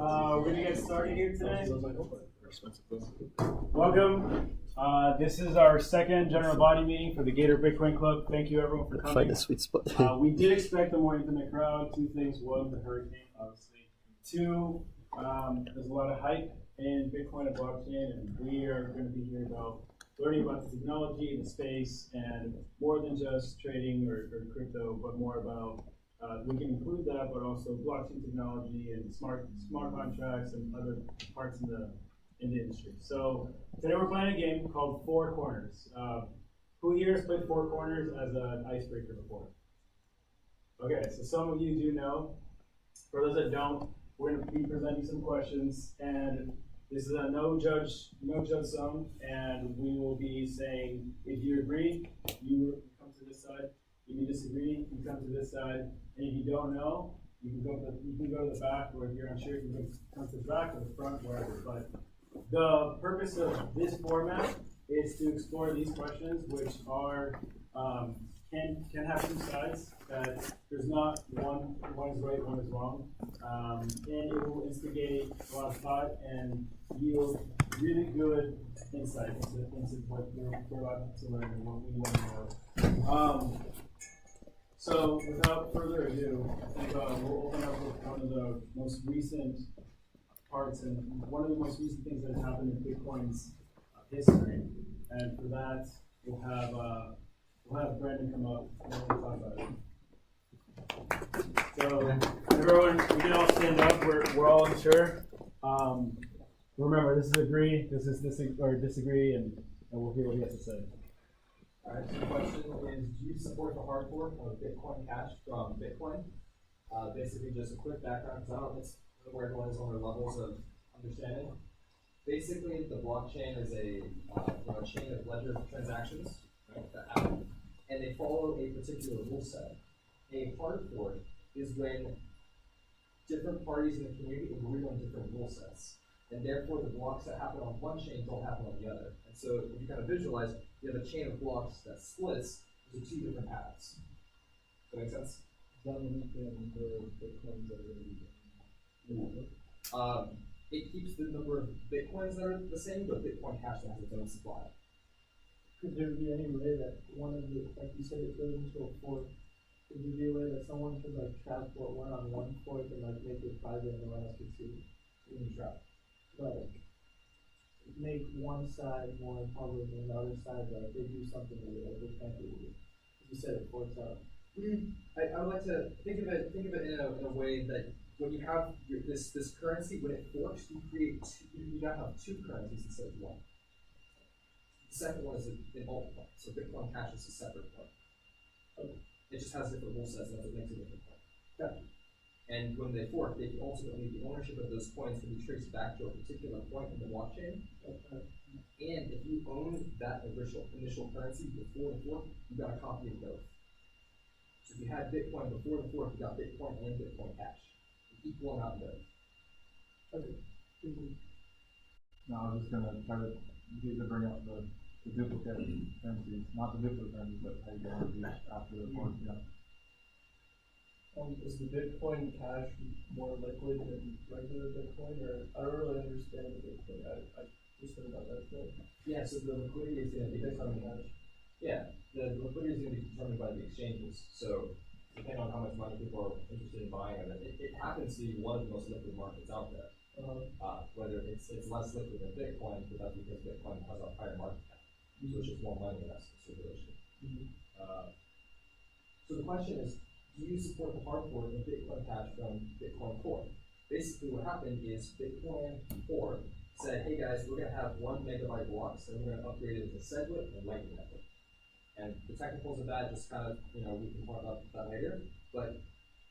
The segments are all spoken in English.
We're going to get started here today. Welcome. This is our second general body meeting for the Gator Bitcoin Club. Thank you, everyone, for coming. Find a sweet spot. We did expect a more intimate crowd. Two things. One, the hurricane, obviously. Two, there's a lot of hype in Bitcoin and blockchain, and we are going to be here about learning about the technology, the space, and more than just trading or crypto, but more about we can include that, but also blockchain technology and smart contracts and other parts in the industry. So today we're playing a game called Four Corners. Who here has played Four Corners as an icebreaker before? Okay, so some of you do know. For those that don't, we're going to be presenting some questions, and this is a no judge zone, and we will be saying if you agree, you come to this side. If you disagree, you come to this side. And if you don't know, you can go to the back, or if you're unsure, you can come to the back or the front, wherever. But the purpose of this format is to explore these questions, which are can have two sides. That there's not one is right, one is wrong, and it will instigate a lot of thought and yield really good insight into what we're about to learn and what we want to know. So without further ado, I think we'll open up with one of the most recent parts and one of the most recent things that has happened in Bitcoin's history. And for that, we'll have Brandon come up and we'll talk about it. So everyone, we can all stand up. We're all unsure. Remember, this is agree, this is disagree, and we'll hear what he has to say. All right, so the question is, do you support the hard fork of Bitcoin Cash from Bitcoin? Basically, just a quick background, because I don't know where everyone is on their levels of understanding. Basically, the blockchain is a chain of ledger transactions, right, that happen, and they follow a particular rule set. A hard fork is when different parties in the community agree on different rule sets, and therefore the blocks that happen on one chain don't happen on the other. And so, if you kind of visualize, you have a chain of blocks that splits into two different paths. Does that make sense? It keeps the number of Bitcoins that are the same, but Bitcoin Cash has its own supply. Could there be any way that one of the, like you said, it goes into a fork? Could there be a way that someone could transport one on one fork and make it private and no one else could see? In the trap. Make one side more public than the other side, they do something with it, they can't do it. You said it forks out. I would like to think of it in a way that when you have this currency, when it forks, you now have two currencies instead of one. The second one is an altcoin, so Bitcoin Cash is a separate coin. Okay. It just has different rule sets, and that's what makes it different coin. Gotcha. And when they fork, ultimately the ownership of those coins can be traced back to a particular point in the blockchain. Okay. And if you own that initial currency before the fork, you got a copy of both. So if you had Bitcoin before the fork, you got Bitcoin and Bitcoin Cash. You equal them out both. Okay. Mm-hmm. No, I was just going to try to bring up the duplicate currencies, not the duplicate currencies, but how you want to do after the fork. Yeah. Is the Bitcoin Cash more liquid than regular Bitcoin, or I don't really understand the Bitcoin. I just heard about that today. Yeah, so the liquidity is going to be determined. Yeah, the liquidity is going to be determined by the exchanges. So depending on how much money people are interested in buying of it, it happens to be one of the most liquid markets out there. Whether it's less liquid than Bitcoin, but that's because Bitcoin has a higher market cap, so it's just more money in that circulation. So the question is, do you support the hard fork of Bitcoin Cash from Bitcoin Core? Basically, what happened is Bitcoin Core said, hey guys, we're going to have 1 megabyte blocks, and we're going to upgrade it to SegWit and Lightning Network. And the technicals of that just kind of, we can talk about that later, but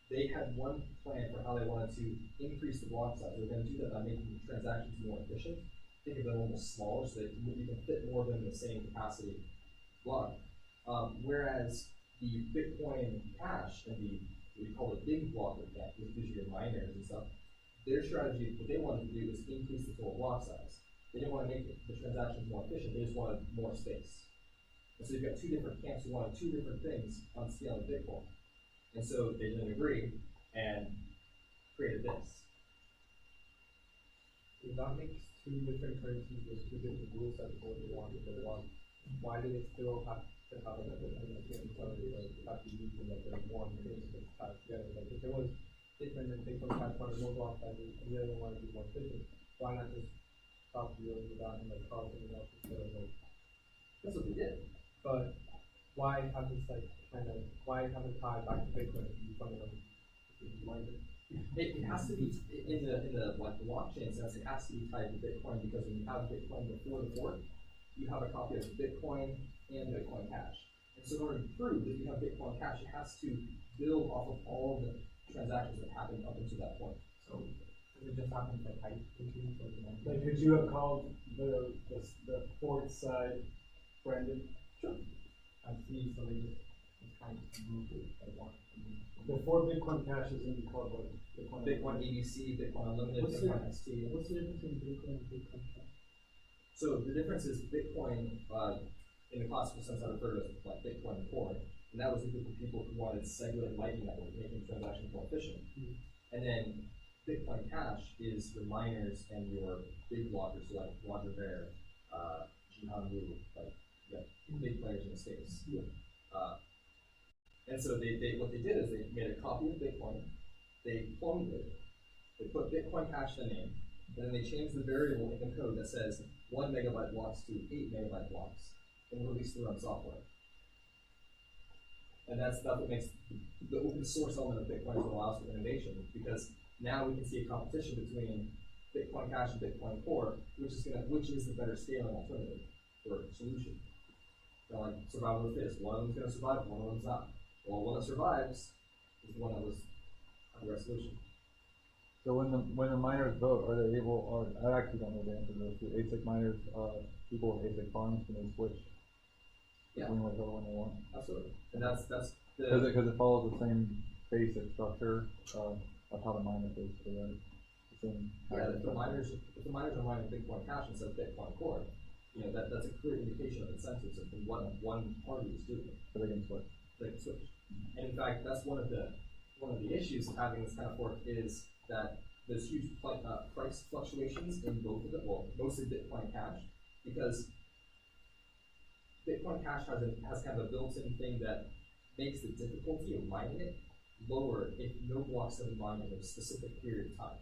they had one plan for how they wanted to increase the block size. They were going to do that by making transactions more efficient. Think of them almost smaller so that you can fit more of them in the same capacity block. Whereas the Bitcoin Cash and what we call the big block of that, which gives you your miners and stuff, their strategy, what they wanted to do was increase the total block size. They didn't want to make the transactions more efficient, they just wanted more space. And so you've got two different camps who wanted two different things on scaling Bitcoin. And so they didn't agree and created this. that makes two different currencies with two different rule sets for what they want in the one. Why do they still have to have like have to use them like there's one currency that's tied together? Like if it was different and Bitcoin Cash wanted more block sizes and the other one wanted to be more efficient, why not just stop dealing with that and like call something else instead of like? That's what they did. But why have this like why have it tied back to Bitcoin if you fundamentally like it? It has to be in the like blockchain sense. It has to be tied to Bitcoin because when you have Bitcoin before the fork, you have a copy of Bitcoin and Bitcoin Cash. And so in order to prove that you have Bitcoin Cash, it has to build off of all the transactions that happened up until that point. So does it just happen to like Like, could you have called the fourth side Brendan? Sure. I see, so they just kind of moved it at once. Before Bitcoin Cash is going to be called what? Bitcoin ABC, Bitcoin Unlimited, What's Bitcoin the- ST. What's the difference between Bitcoin and Bitcoin Cash? So the difference is Bitcoin, in the classical sense, I refer to as like Bitcoin Core, and that was the group of people who wanted segregated Lightning Network, making transactions more efficient. Mhm. And then Bitcoin Cash is your miners and your big blockers, so like Roger Ver, Jihan Wu, like big players in the space. And so they what they did is they made a copy of Bitcoin, they cloned it, they put Bitcoin Cash in the name, and then they changed the variable in the code that says 1 megabyte blocks to 8 megabyte blocks, and released their own software. And that's what makes the open source element of Bitcoin what allows for innovation, because now we can see a competition between Bitcoin Cash and Bitcoin Core, which is the better scaling alternative or solution. They're like survival of the fittest. One of them's going to survive, one of them's not. Well, one that survives is the one that was the resolution. So when the miners vote, are they able, or I actually don't know the answer to this, do ASIC miners, people with ASIC farms, can they switch between whichever one they want? Absolutely. And that's the Because it follows the same basic structure of how the miner is, so that the same. if the miners are mining Bitcoin Cash instead of Bitcoin Core, that's a clear indication of incentives of what one party is doing. So they can switch. They can switch. And in fact, that's one of the issues of having this kind of fork is that there's huge price fluctuations in both of them. Well, mostly Bitcoin Cash, because Bitcoin Cash has kind of a built-in thing that makes the difficulty of mining it lower if no blocks have been mined in a specific period of time.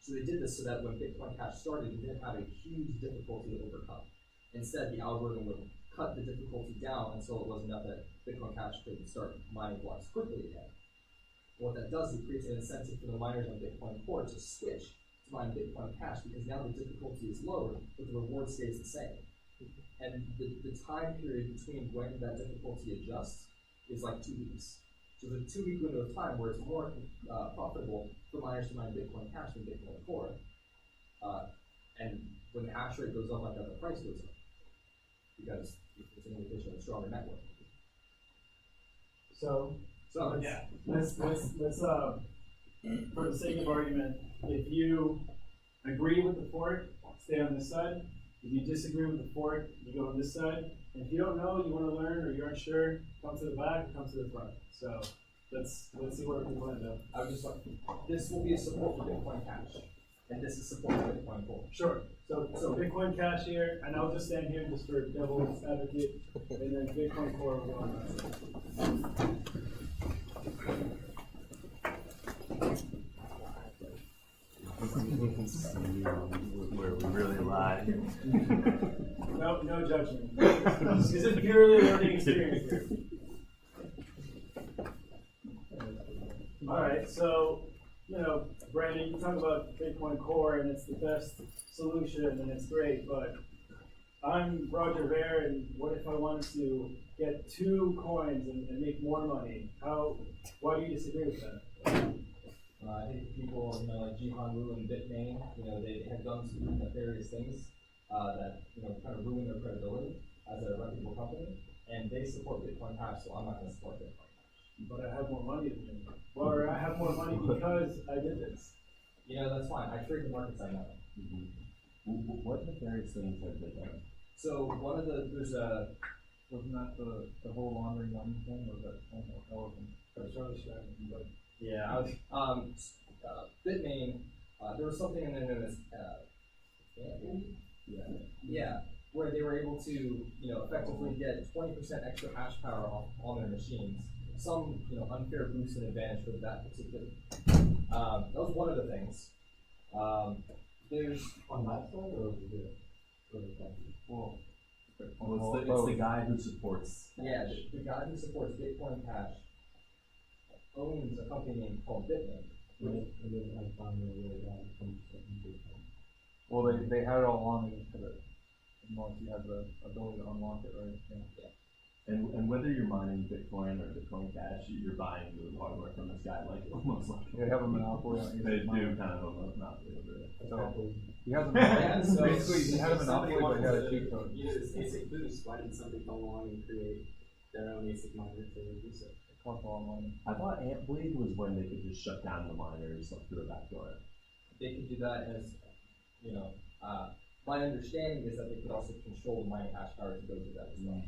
So they did this so that when Bitcoin Cash started, it didn't have a huge difficulty to overcome. Instead, the algorithm would cut the difficulty down until it was enough that Bitcoin Cash could start mining blocks quickly again. What that does is it creates an incentive for the miners on Bitcoin Core to switch to mine Bitcoin Cash, because now the difficulty is lower, but the reward stays the same. And the time period between when that difficulty adjusts is like 2 weeks. So there's a 2-week window of time where it's more profitable for miners to mine Bitcoin Cash than Bitcoin Core. And when the hash rate goes up like that, the price goes up, because it's an indication of a stronger network. So Yeah. let's for the sake of argument, if you agree with the fork, stay on this side. If you disagree with the fork, you go on this side. And if you don't know, you want to learn, or you're unsure, come to the back or come to the front. So let's see where people end up. I would just like, this will be a support for Bitcoin Cash, and this is support for Bitcoin Core. Sure. So Bitcoin Cash here, and I'll just stand here just for devil's advocate, and then Bitcoin Core will go on that side. Where we really lie. No judgment. This is a purely learning experience here. Alright, so, Brandon, you talk about Bitcoin Core and it's the best solution and it's great, but I'm Roger Ver, and what if I wanted to get 2 coins and make more money? Why do you disagree with that? I think people, like Jihan Wu and Bitmain, they have done some nefarious things that, kind of ruin their credibility as a reputable company, and they support Bitcoin Cash, so I'm not going to support Bitcoin Cash. But I have more money than you. Or I have more money because I did this. That's fine. I trade the markets I know. What nefarious things have they done? So Wasn't that the whole laundering money thing, or was that elephant? That's really strategy, but Yeah. Bitmain there was something in there known as yeah, where they were able to effectively get 20% extra hash power on their machines. Some unfair boost and advantage for that particular. That was one of the things. There's On that side or over here? Well, It's the guy who supports. yeah, the guy who supports Bitcoin Cash owns a company named called Bitmain. Well, they had it all along, they just put it, once you have the ability to unlock it, right? Yeah. And whether you're mining Bitcoin or Bitcoin Cash, you're buying the hardware from this guy, like almost like They have a monopoly on they ASIC do miners. kind of a monopoly over it. So, he has a Yeah, monopoly, so basically, he had a monopoly, but he had a cheat code. Use this ASIC boost. Why didn't somebody come along and create their own ASIC miner to use it? It costs a lot of money. I thought Antbleed was when they could just shut down the miners like through a backdoor. They could do that as, my understanding is that they could also control the mining hash power to go do that as well.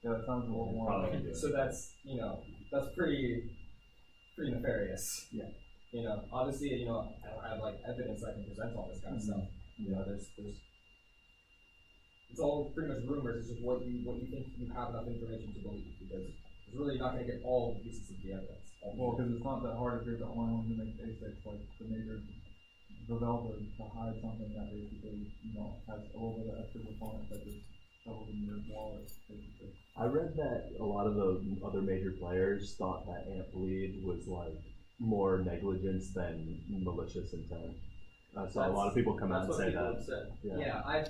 Yeah, that sounds a little more. Probably do it. So that's, that's pretty nefarious. Yeah. Obviously, I don't have like evidence I can present on this kind of stuff. There's it's all pretty much rumors. It's just what you think you have enough information to believe, because it's really not going to get all the pieces of the evidence. Well, because it's not that hard if you're the only one who makes ASICs, like the major developer, to hide something that basically, has a little bit of extra performance that just shovels in your wallet, basically. I read that a lot of the other major players thought that Antbleed was like more negligence than malicious intent. So a lot of people come out and say that. Yeah, I've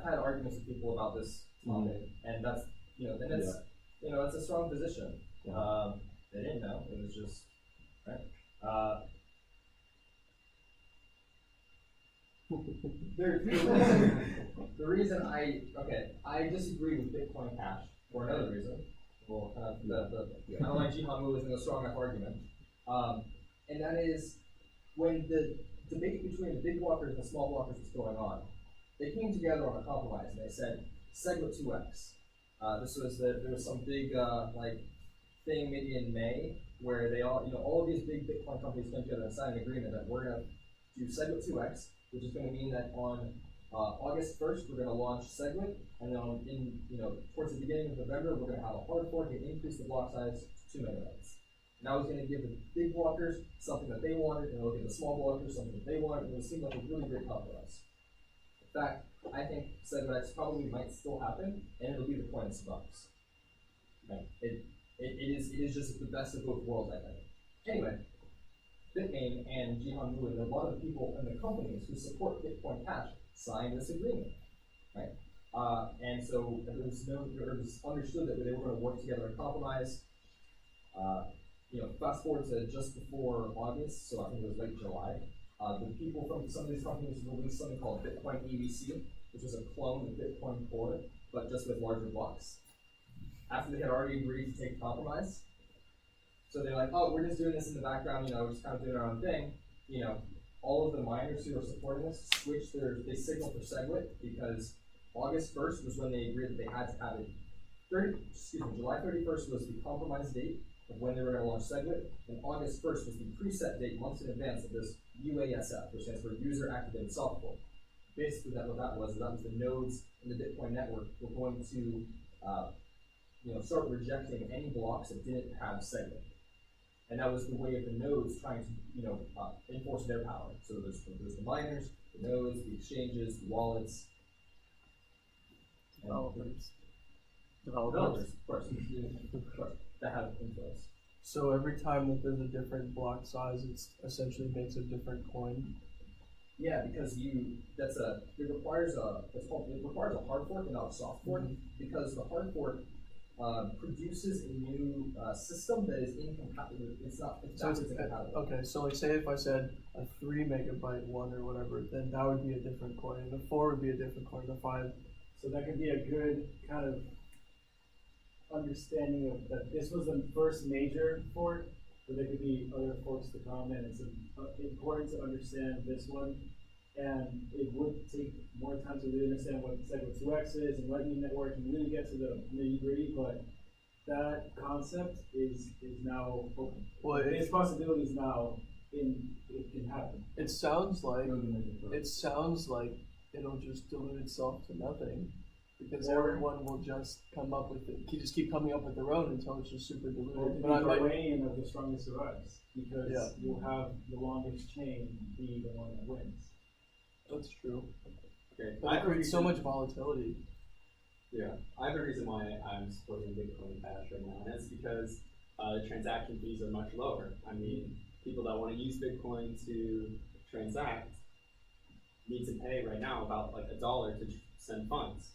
had arguments with people about this topic, and that's that's a strong position. Yeah. They didn't know, it was just right. The reason I disagree with Bitcoin Cash for another reason. Well, I don't like Jihan isn't a strong enough argument, and that is when the debate between the big blockers and the small blockers was going on, they came together on a compromise and they said SegWit 2x. There was some big thing maybe in May where they all of these big Bitcoin companies came together and signed an agreement that we're going to do SegWit 2x, which is going to mean that on August 1st we're going to launch SegWit, and then towards the beginning of November we're going to have a hard fork and increase the block size to 2 megabytes. And that was going to give the big blockers something that they wanted, and it'll give the small blockers something that they wanted, and it seemed like a really great compromise. In fact, I think SegWit probably might still happen, and it'll be the coins bucks. Right? It is just the best of both worlds, I think. Anyway, Bitmain and Jihan Wu and a lot of the people in the companies who support Bitcoin Cash signed this agreement, right? And so it was understood that they were going to work together and compromise. Fast forward to just before August, so I think it was late July. The people from some of these companies released something called Bitcoin ABC, which was a clone of Bitcoin Core, but just with larger blocks. After they had already agreed to take compromise, so they're like, oh, we're just doing this in the background, we're just kind of doing our own thing. All of the miners who are supporting this they signaled for SegWit because August 1st was when they agreed that they had to have it. July 31st was the compromise date of when they were going to launch SegWit, and August 1st was the preset date months in advance of this UASF, which stands for User Activated Software. Basically, what that was the nodes in the Bitcoin network were going to start rejecting any blocks that didn't have SegWit. And that was the way of the nodes trying to enforce their power. So there's the miners, the nodes, the exchanges, the wallets. Developers, Developers, of course, that have influence. So every time that there's a different block size, it essentially makes a different coin. Yeah, because it requires a hard fork and not a soft fork, because the hard fork produces a new system that is incompatible. It's incompatible. Okay, so like say if I said a 3 megabyte one or whatever, then that would be a different coin, and the 4 would be a different coin, the 5. So that could be a good kind of understanding of that this was the first major fork, but there could be other forks to come, and it's important to understand this one. And it would take more time to really understand what SegWit 2x is and Lightning Network and really get to the nitty-gritty, but that concept is now open. Well, its possibilities now it can happen. It sounds like Doesn't make it better. it sounds like it'll just dilute itself to nothing, because Or- everyone will just come up with it. You just keep coming up with their own until it's just super Or diluted. the But I might, weighing of the strongest survives, because Yeah. you'll have the longest chain be the one that wins. that's true. Okay. But it creates so much volatility. Yeah, I have a reason why I'm supporting Bitcoin Cash right now, and that's because transaction fees are much lower. I mean, people that want to use Bitcoin to transact need to pay right now about like $1 to send funds.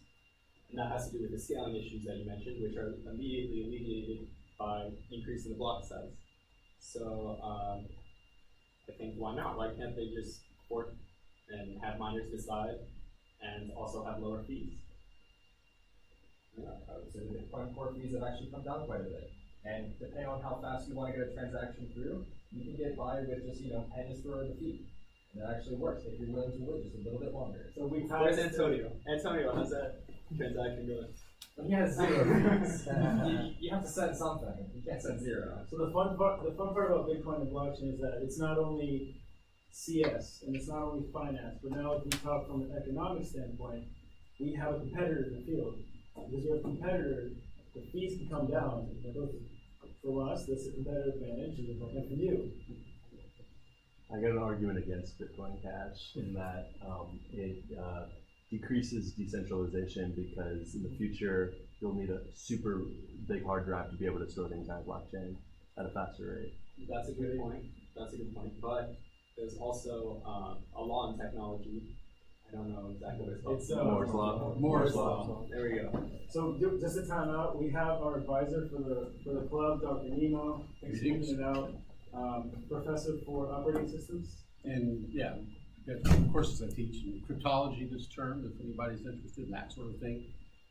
And that has to do with the scaling issues that you mentioned, which are immediately alleviated by increasing the block size. So I think why not? Why can't they just fork and have miners decide and also have lower fees? Yeah, I would say the Bitcoin core fees have actually come down quite a bit. And depending on how fast you want to get a transaction through, you can get by with just, pennies for the fee. And that actually works if you're willing to wait just a little bit longer. So we Where's passed. Antonio? Antonio, how's that transaction going? But he has 0. you have to send something. You can't send 0. So the fun part about Bitcoin and blockchain is that it's not only CS and it's not only finance, but now if we talk from an economic standpoint, we have a competitor in the field. Because you're a competitor, the fees can come down. For us, that's a competitive advantage, and for you. I got an argument against Bitcoin Cash in that it decreases decentralization, because in the future you'll need a super big hard drive to be able to store things on a blockchain at a faster rate. That's a good point. That's a good point. But there's also a law in technology. I don't know exactly what it's called. It's Moore's Law. Moore's Law. There we go. So just a time out. We have our advisor for the club, Dr. Nemo. Thanks for bringing it out. Professor for operating systems. And yeah, of course, I teach in cryptology this term, if anybody's interested in that sort of thing.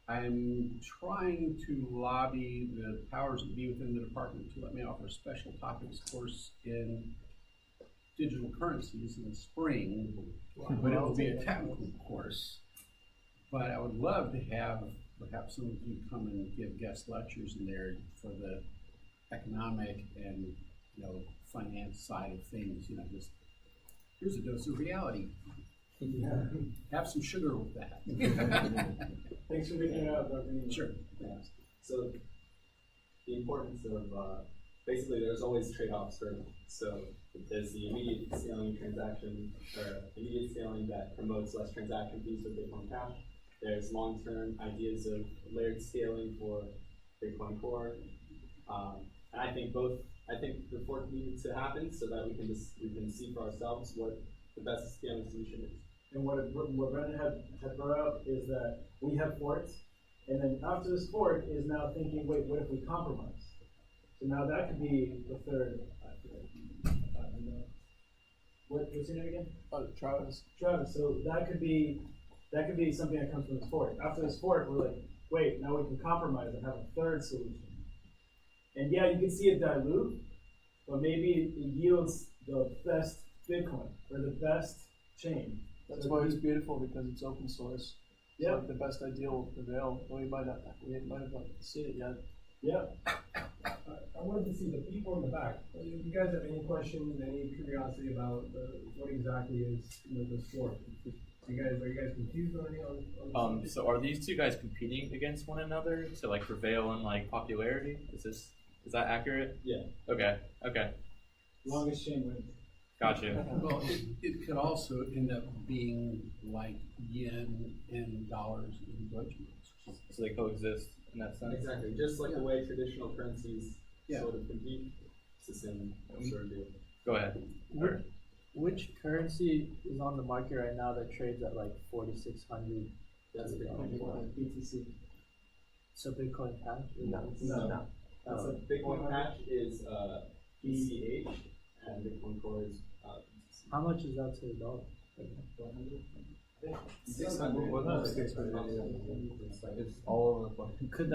I'm trying to lobby the powers that be within the department to let me offer a special topics course in digital currencies in the spring, but it will be a technical course. But I would love to have perhaps some of you come and give guest lectures in there for the economic and finance side of things. Just here's a dose of reality. Have some sugar with that. Thanks for bringing it out, Dr. Nemo. Sure. Yeah. So the importance of basically there's always trade-offs for them. So there's the immediate scaling transaction, or immediate scaling that promotes less transaction fees for Bitcoin Cash. There's long-term ideas of layered scaling for Bitcoin Core, and I think the fork needs to happen so that we can see for ourselves what the best scaling solution is. And what Brendan had brought up is that we have forks, and then after this fork is now thinking, wait, what if we compromise? So now that could be the third. What's your name again? Travis. Travis. So that could be something that comes from this fork. After this fork, we're like, wait, now we can compromise and have a third solution. And yeah, you can see it dilute, but maybe it yields the best Bitcoin or the best chain. That's why it's beautiful, because it's open source. Yeah. Like the best idea will prevail. We might not have seen it yet. Yeah. I wanted to see the people in the back. Do you guys have any questions, any curiosity about what exactly is the sport? Are you guys confused on any on So are these two guys competing against one another to like prevail in popularity? Is that accurate? Yeah. Okay. Longest chain wins. Gotcha. Well, it could also end up being like yen and dollars and Deutschmarks. So they coexist in that sense. Exactly. Just like the way traditional currencies Yeah. sort of compete. It's the same sort of deal. Go ahead. Or- Which currency is on the market right now that trades at like 4,600? That's Bitcoin Core. BTC. So Bitcoin Cash? No. No. That's a Bitcoin Cash is BCH, and Bitcoin Core is How much is that to the dollar? 600. It's all over the place. Could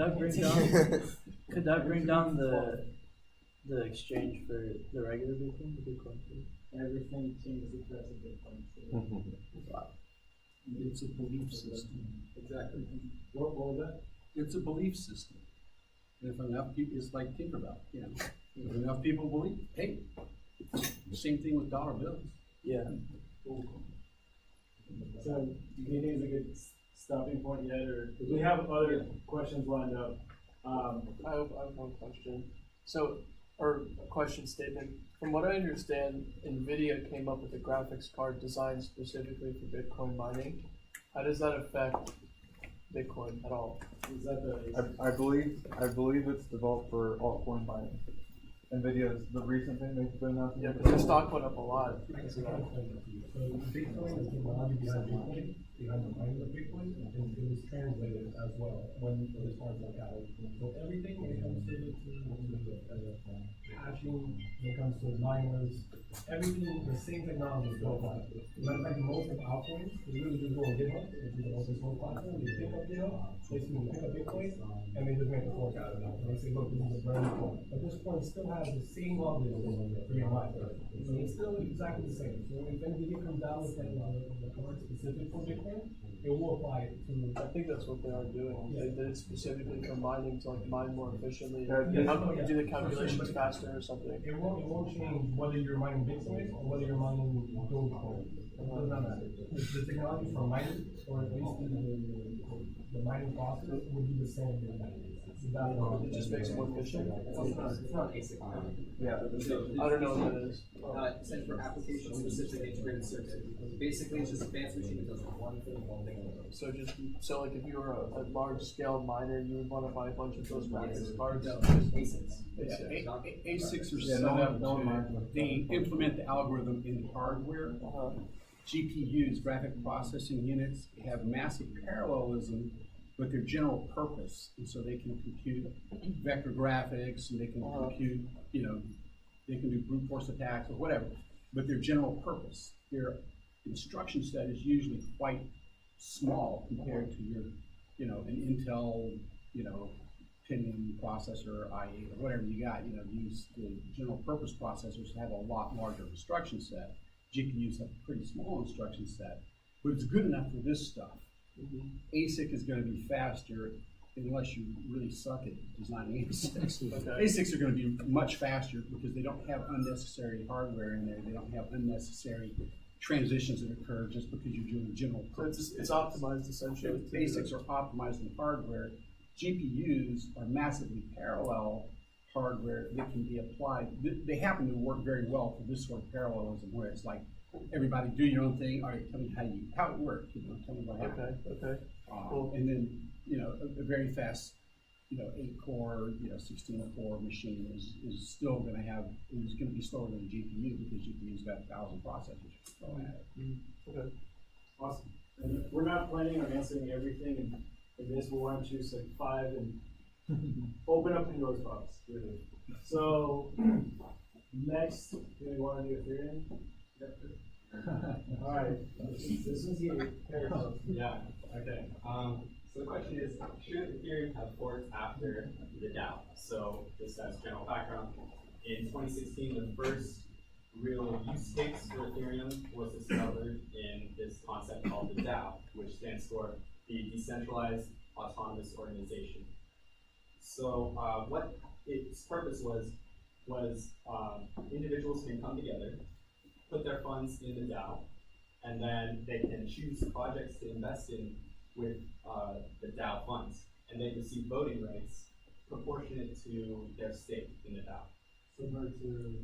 that bring down the exchange for the regular Bitcoin, the Bitcoin? Everything changes the price of Bitcoin. Wow. It's a belief system. Exactly. What was that? It's a belief system. And if enough people, it's like Tinkerbell, if enough people believe, hey, Same thing with dollar bills. Yeah. So, do you think it's a good stopping point yet, or, because we have other questions lined up. I have one question. So, or a question statement. From what I understand, NVIDIA came up with a graphics card designed specifically for Bitcoin mining. How does that affect Bitcoin at all? Is that the, I believe it's developed for altcoin mining. NVIDIA is the recent thing they've been announcing. Yeah, but the stock went up a lot because of that. So Bitcoin, the technology behind the mining of Bitcoin, and it was translated as well when as far as locality. So everything when it comes to hashing, when it comes to miners, everything, the same technology is built on. Matter of fact, most of altcoins, they really just go on GitHub, which is an open source platform. They pick up GitHub, basically pick up Bitcoin, and they just make a fork out of it. And they say, look, this is a brand new coin. But this coin still has the same algorithm for your life. So it's still exactly the same. So if NVIDIA comes down with the card specific for Bitcoin, it will apply to. I think that's what they are doing. They did it specifically for mining to like mine more efficiently. Yes. Do the calculations faster or something. It won't change whether you're mining Bitcoin or whether you're mining Dogecoin. It does not matter. The technology for mining, or at least the mining process, would be the same. It just makes it more efficient. It's not ASIC mining. Yeah. I don't know what that is. It stands for application specific integrated circuit. Basically, it's just a fancy machine that does one thing only. So like if you were a large scale miner, you would want to buy a bunch of those graphics cards. ASICs. ASICs are Yeah, set no up one to, minds. they implement the algorithm in the hardware. GPUs, graphic processing units, have massive parallelism with their general purpose, and so they can compute vector graphics, and they can compute, they can do brute force attacks or whatever, but their general purpose, their instruction set is usually quite small compared to your, an Intel, Pentium processor, i8, or whatever you got. These the general purpose processors have a lot larger instruction set. GPUs have a pretty small instruction set, but it's good enough for this stuff. ASIC is going to be faster unless you really suck at designing ASICs. ASICs are going to be much faster because they don't have unnecessary hardware in there. They don't have unnecessary transitions that occur just because you're doing general purpose. So it's optimized essentially. ASICs are optimized in hardware. GPUs are massively parallel hardware that can be applied. They happen to work very well for this sort of parallelism where it's like, everybody do your own thing. All right, tell me how it works. Tell me what happened. Okay. Cool. And then a very fast, 8-core, 16-core machine is still going to be slower than a GPU because GPU's got 1,000 processors thrown at it. Okay. awesome. And we're not planning on answering everything in this, we want to choose like 5 and open up Pandora's box, really. So, next, do we want to do Ethereum? Alright, this one's you. Yeah, okay. So the question is, should Ethereum have forks after the DAO? So just as general background, in 2016, the first real use case for Ethereum was discovered in this concept called the DAO, which stands for the Decentralized Autonomous Organization. So what its purpose was individuals can come together, put their funds in the DAO, and then they can choose projects to invest in with the DAO funds, and they receive voting rights proportionate to their stake in the DAO. Similar to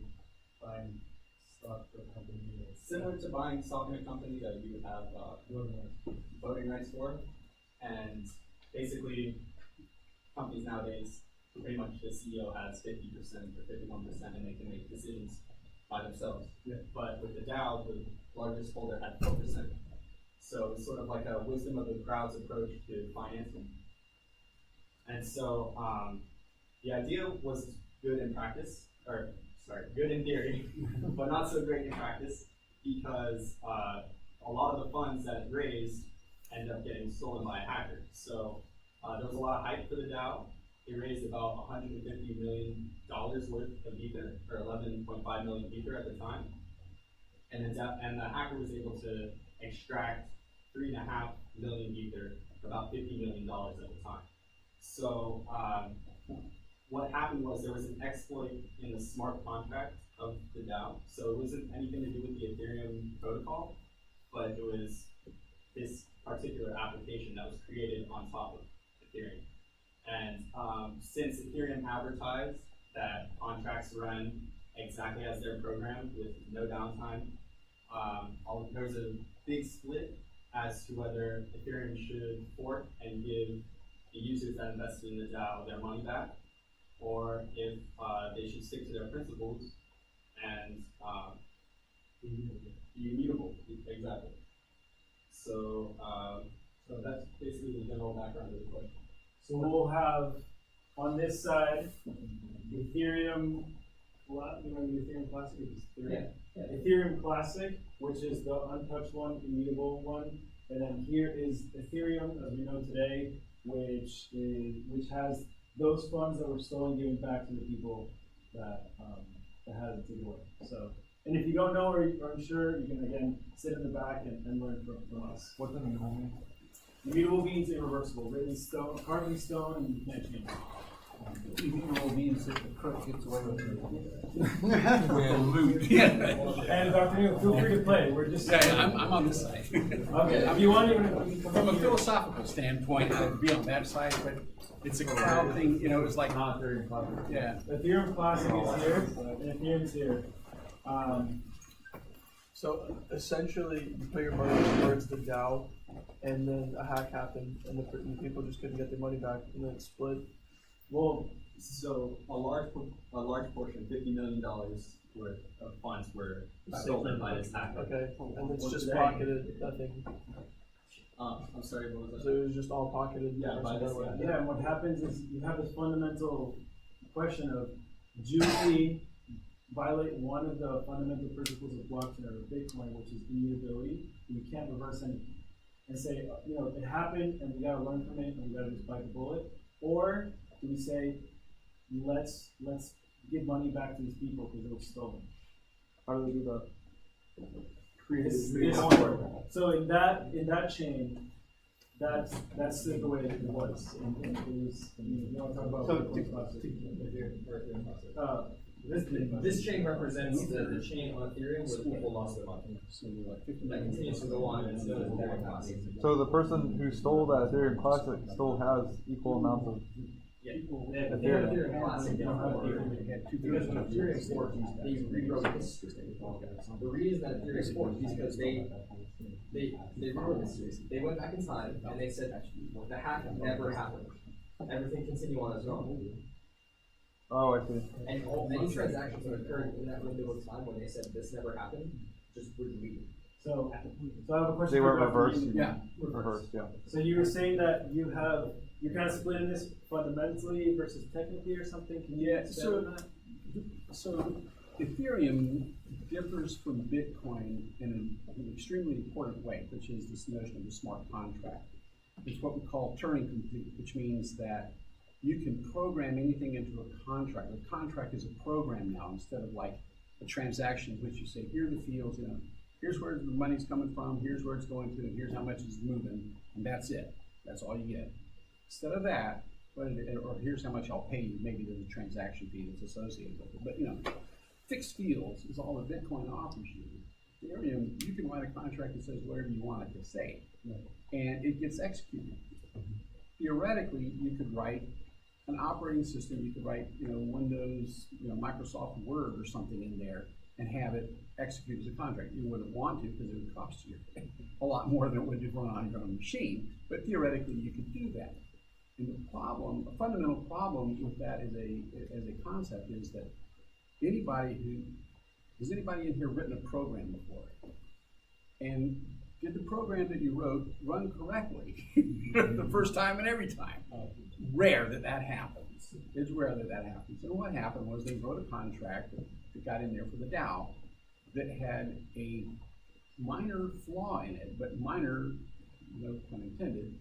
buying stock for a company. Similar to buying stock in a company that you would have voting rights for, and basically companies nowadays, pretty much the CEO has 50% or 51%, and they can make decisions by themselves. Yeah. But with the DAO, the largest holder had 4%. So it's sort of like a wisdom of the crowd's approach to financing. And so the idea was good in practice, good in theory, but not so great in practice because a lot of the funds that it raised ended up getting stolen by a hacker. So there was a lot of hype for the DAO. It raised about $150 million worth of Ether, or 11.5 million Ether at the time. And the hacker was able to extract 3.5 million Ether for about $50 million at the time. So what happened was there was an exploit in the smart contract of the DAO. So it wasn't anything to do with the Ethereum protocol, but it was this particular application that was created on top of Ethereum. And since Ethereum advertised that contracts run exactly as they're programmed with no downtime, there was a big split as to whether Ethereum should fork and give the users that invested in the DAO their money back, or if they should stick to their principles and be immutable. Exactly. So that's basically the general background of the question. So we'll have on this side Ethereum. What? You want the Ethereum Classic? Yeah. Ethereum Classic, which is the untouched one, immutable one, and then here is Ethereum, as we know today, which has those funds that were stolen given back to the people that had it taken away. So, and if you don't know or you're unsure, you can again sit in the back and learn from us. What's an immutable mean? Immutable means irreversible, written stone, carved in stone, and you can't change it. Immutable means that the crook gets away with it. With And Dr. Neal, feel free to play. We're just I'm on this side. Okay, if you want to From a philosophical standpoint, I'd be on that side, but it's a crowd thing, you know, it's like not Ethereum Classic. Yeah. Ethereum Classic is here, and Ethereum's here. So essentially, you put your money towards the DAO, and then a hack happened, and the people just couldn't get their money back, and then it split. Well, so a large portion, $50 million worth of funds were stolen by this hacker. Okay, and it's just pocketed, nothing. I'm sorry, what was So that? it was just all pocketed. Yeah, by this guy. Yeah, and what happens is you have this fundamental question of, do we violate one of the fundamental principles of blockchain or Bitcoin, which is immutability? You can't reverse anything. And say, you know, it happened and we gotta learn from it and we gotta just bite the bullet. Or do we say, let's give money back to these people because it was stolen? How do we do that? So in that chain, that's the way it was. And it was, you want to talk about This chain represents the chain on Ethereum where people lost their money. That continues to go on and it's known as Ethereum Classic. So the person who stole that Ethereum Classic still has equal amounts of Yeah. They have Ethereum Classic, they don't have Ethereum. Because when Ethereum forked, they rewrote this system. The reason that Ethereum forked is because they rewrote this system. They went back in time and they said the hack never happened. Everything continued on its own. Oh, I see. And any transactions that occurred in that window of time when they said this never happened just were deleted. So I have a question. They were for Dr. reversed. Yeah. Reversed, yeah. So you were saying that you're kind of splitting this fundamentally versus technically or something? Can you expand on that? So Ethereum differs from Bitcoin in an extremely important way, which is this notion of the smart contract. It's what we call Turing complete, which means that you can program anything into a contract. A contract is a program now instead of like a transaction in which you say, here are the fields, you know, here's where the money's coming from, here's where it's going to, and here's how much it's moving, and that's it. That's all you get. Instead of that, or here's how much I'll pay you, maybe there's a transaction fee that's associated with it. But you know, fixed fields is all that Bitcoin offers you. Ethereum, you can write a contract that says whatever you want it to say, and it gets executed. Theoretically, you could write an operating system, you could write, you know, Windows, you know, Microsoft Word or something in there and have it execute as a contract. You wouldn't want to because it would cost you a lot more than it would to run on your own machine, but theoretically you could do that. And the problem, a fundamental problem with that as a concept is that has anybody in here written a program before? And did the program that you wrote run correctly the first time and every time? Rare that happens. It's rare that happens. And what happened was they wrote a contract that got in there for the DAO that had a minor flaw in it, but minor, no pun intended,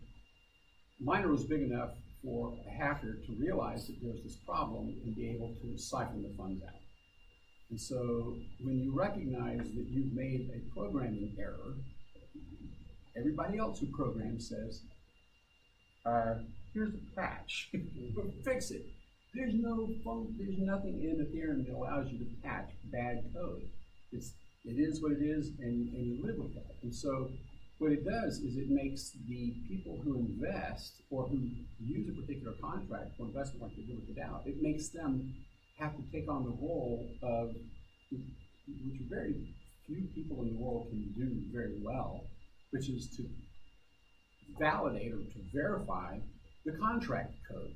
minor was big enough for a hacker to realize that there was this problem and be able to siphon the funds out. And so when you recognize that you've made a programming error, everybody else who programs says, here's the patch, fix it. There's nothing in Ethereum that allows you to patch bad code. It is what it is, and you live with that. And so what it does is it makes the people who invest or who use a particular contract for investment like they do with the DAO, it makes them have to take on the role of, which very few people in the world can do very well, which is to validate or to verify the contract code.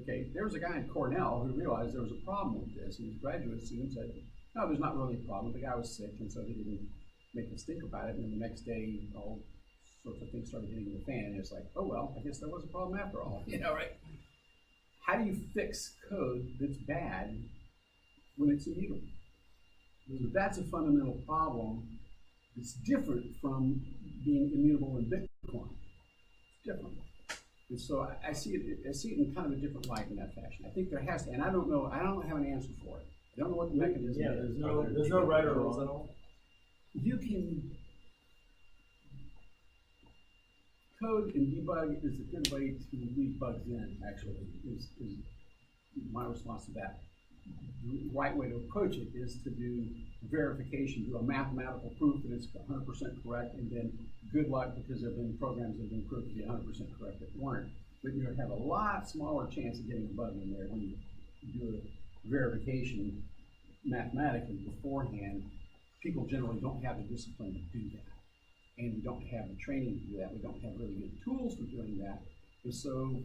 Okay, there was a guy in Cornell who realized there was a problem with this, and his graduate student said, no, there's not really a problem. The guy was sick, and so he didn't make a stink about it, and then the next day, all sorts of things started hitting the fan, and it's like, oh, well, I guess there was a problem after all, right? How do you fix code that's bad when it's immutable? So that's a fundamental problem that's different from being immutable in Bitcoin. It's different. And so I see it in kind of a different light in that fashion. I think there has to, and I don't have an answer for it. I don't know what the mechanism is. Yeah, there's no right or wrong at all. You can code and debug is a good way to leave bugs in, actually, is my response to that. The right way to approach it is to do verification, do a mathematical proof that it's 100% correct, and then good luck, because there have been programs that have been proved to be 100% correct that weren't. But you have a lot smaller chance of getting a bug in there when you do a verification mathematically beforehand. People generally don't have the discipline to do that, and we don't have the training to do that. We don't have really good tools for doing that. And so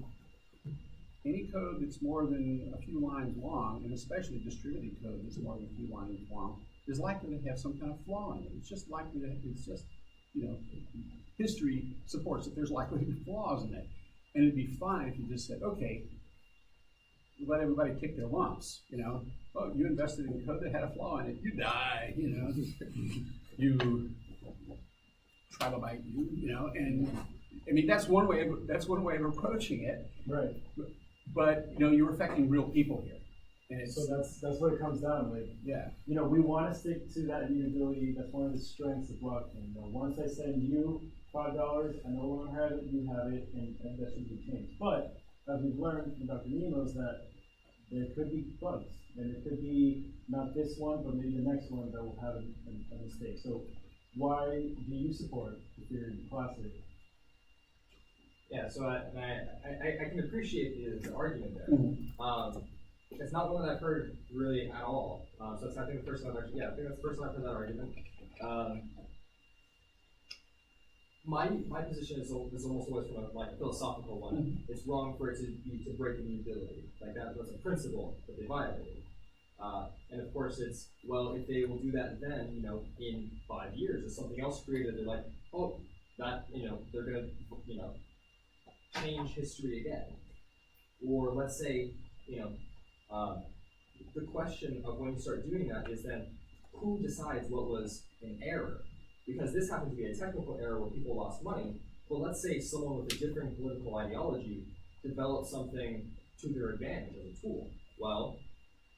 any code that's more than a few lines long, and especially distributed code that's more than a few lines long, is likely to have some kind of flaw in it. It's just likely to, history supports that there's likely to be flaws in it. And it'd be fine if you just said, okay, let everybody kick their lumps, oh, you invested in code that had a flaw in it, you die, you trilobite you, and I mean that's one way of approaching it. Right. But you're affecting real people here. And so that's what it comes down to. Yeah. We want to stick to that immutability. That's one of the strengths of blockchain. Once I send you $5, I no longer have it, you have it, and that should be changed. But as we've learned from Dr. Nemo's, that there could be bugs, and it could be not this one, but maybe the next one that will have a mistake. So why do you support Ethereum Classic? Yeah, so I can appreciate the argument there. Mm-hmm. It's not one that I've heard really at all. So it's, I think the first time I think that's the first time I've heard that argument. My position is almost always from a philosophical one. Mm-hmm. It's wrong for it to break immutability. That's a principle that they violated. And of course it's, well, if they will do that then, in 5 years or something else created, they're like, oh, that, they're gonna, change history again. Or let's say, the question of when you start doing that is then who decides what was an error? Because this happened to be a technical error where people lost money, but let's say someone with a different political ideology developed something to their advantage as a tool. Well,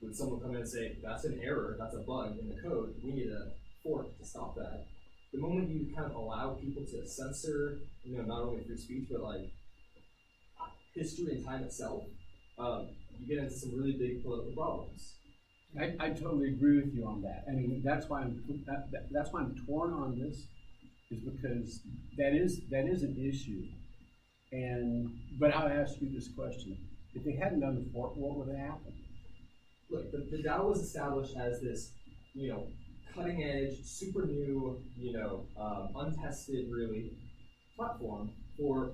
would someone come in and say, that's an error, that's a bug in the code, we need a fork to stop that? The moment you kind of allow people to censor, not only free speech, but history and time itself, you get into some really big political problems. I totally agree with you on that. I mean, that's why I'm torn on this, is because that is an issue. But I'll ask you this question: if they hadn't done the fork, what would have happened? Look, the DAO was established as this, cutting edge, super new, untested really platform for,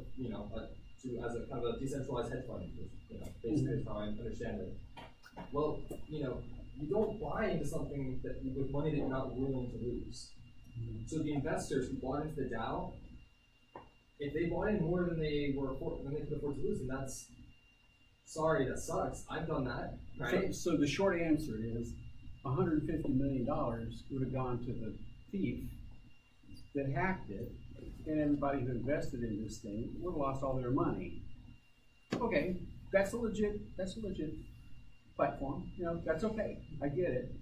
as a kind of a decentralized hedge fund, basically is how I understand it. Well, you don't buy into something with money that you're not willing to lose. So the investors who bought into the DAO, if they bought in more than they could afford to lose, then that's, sorry, that sucks. I've done that, right? So the short answer is $150 million would have gone to the thief that hacked it, and everybody who invested in this thing would have lost all their money. Okay, that's a legit platform. That's okay. I get it.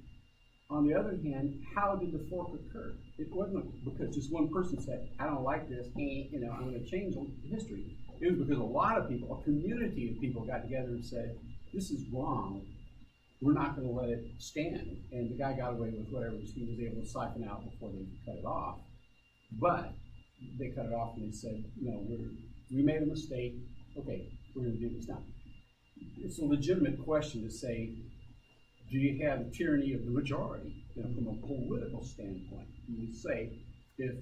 On the other hand, how did the fork occur? It wasn't because just one person said, I don't like this, I'm going to change history. It was because a lot of people, a community of people got together and said, this is wrong, we're not gonna let it stand. And the guy got away with whatever he was able to siphon out before they cut it off. But they cut it off and they said, no, we made a mistake, okay, we're gonna do this now. It's a legitimate question to say, do you have the tyranny of the majority, from a political standpoint? You say, if,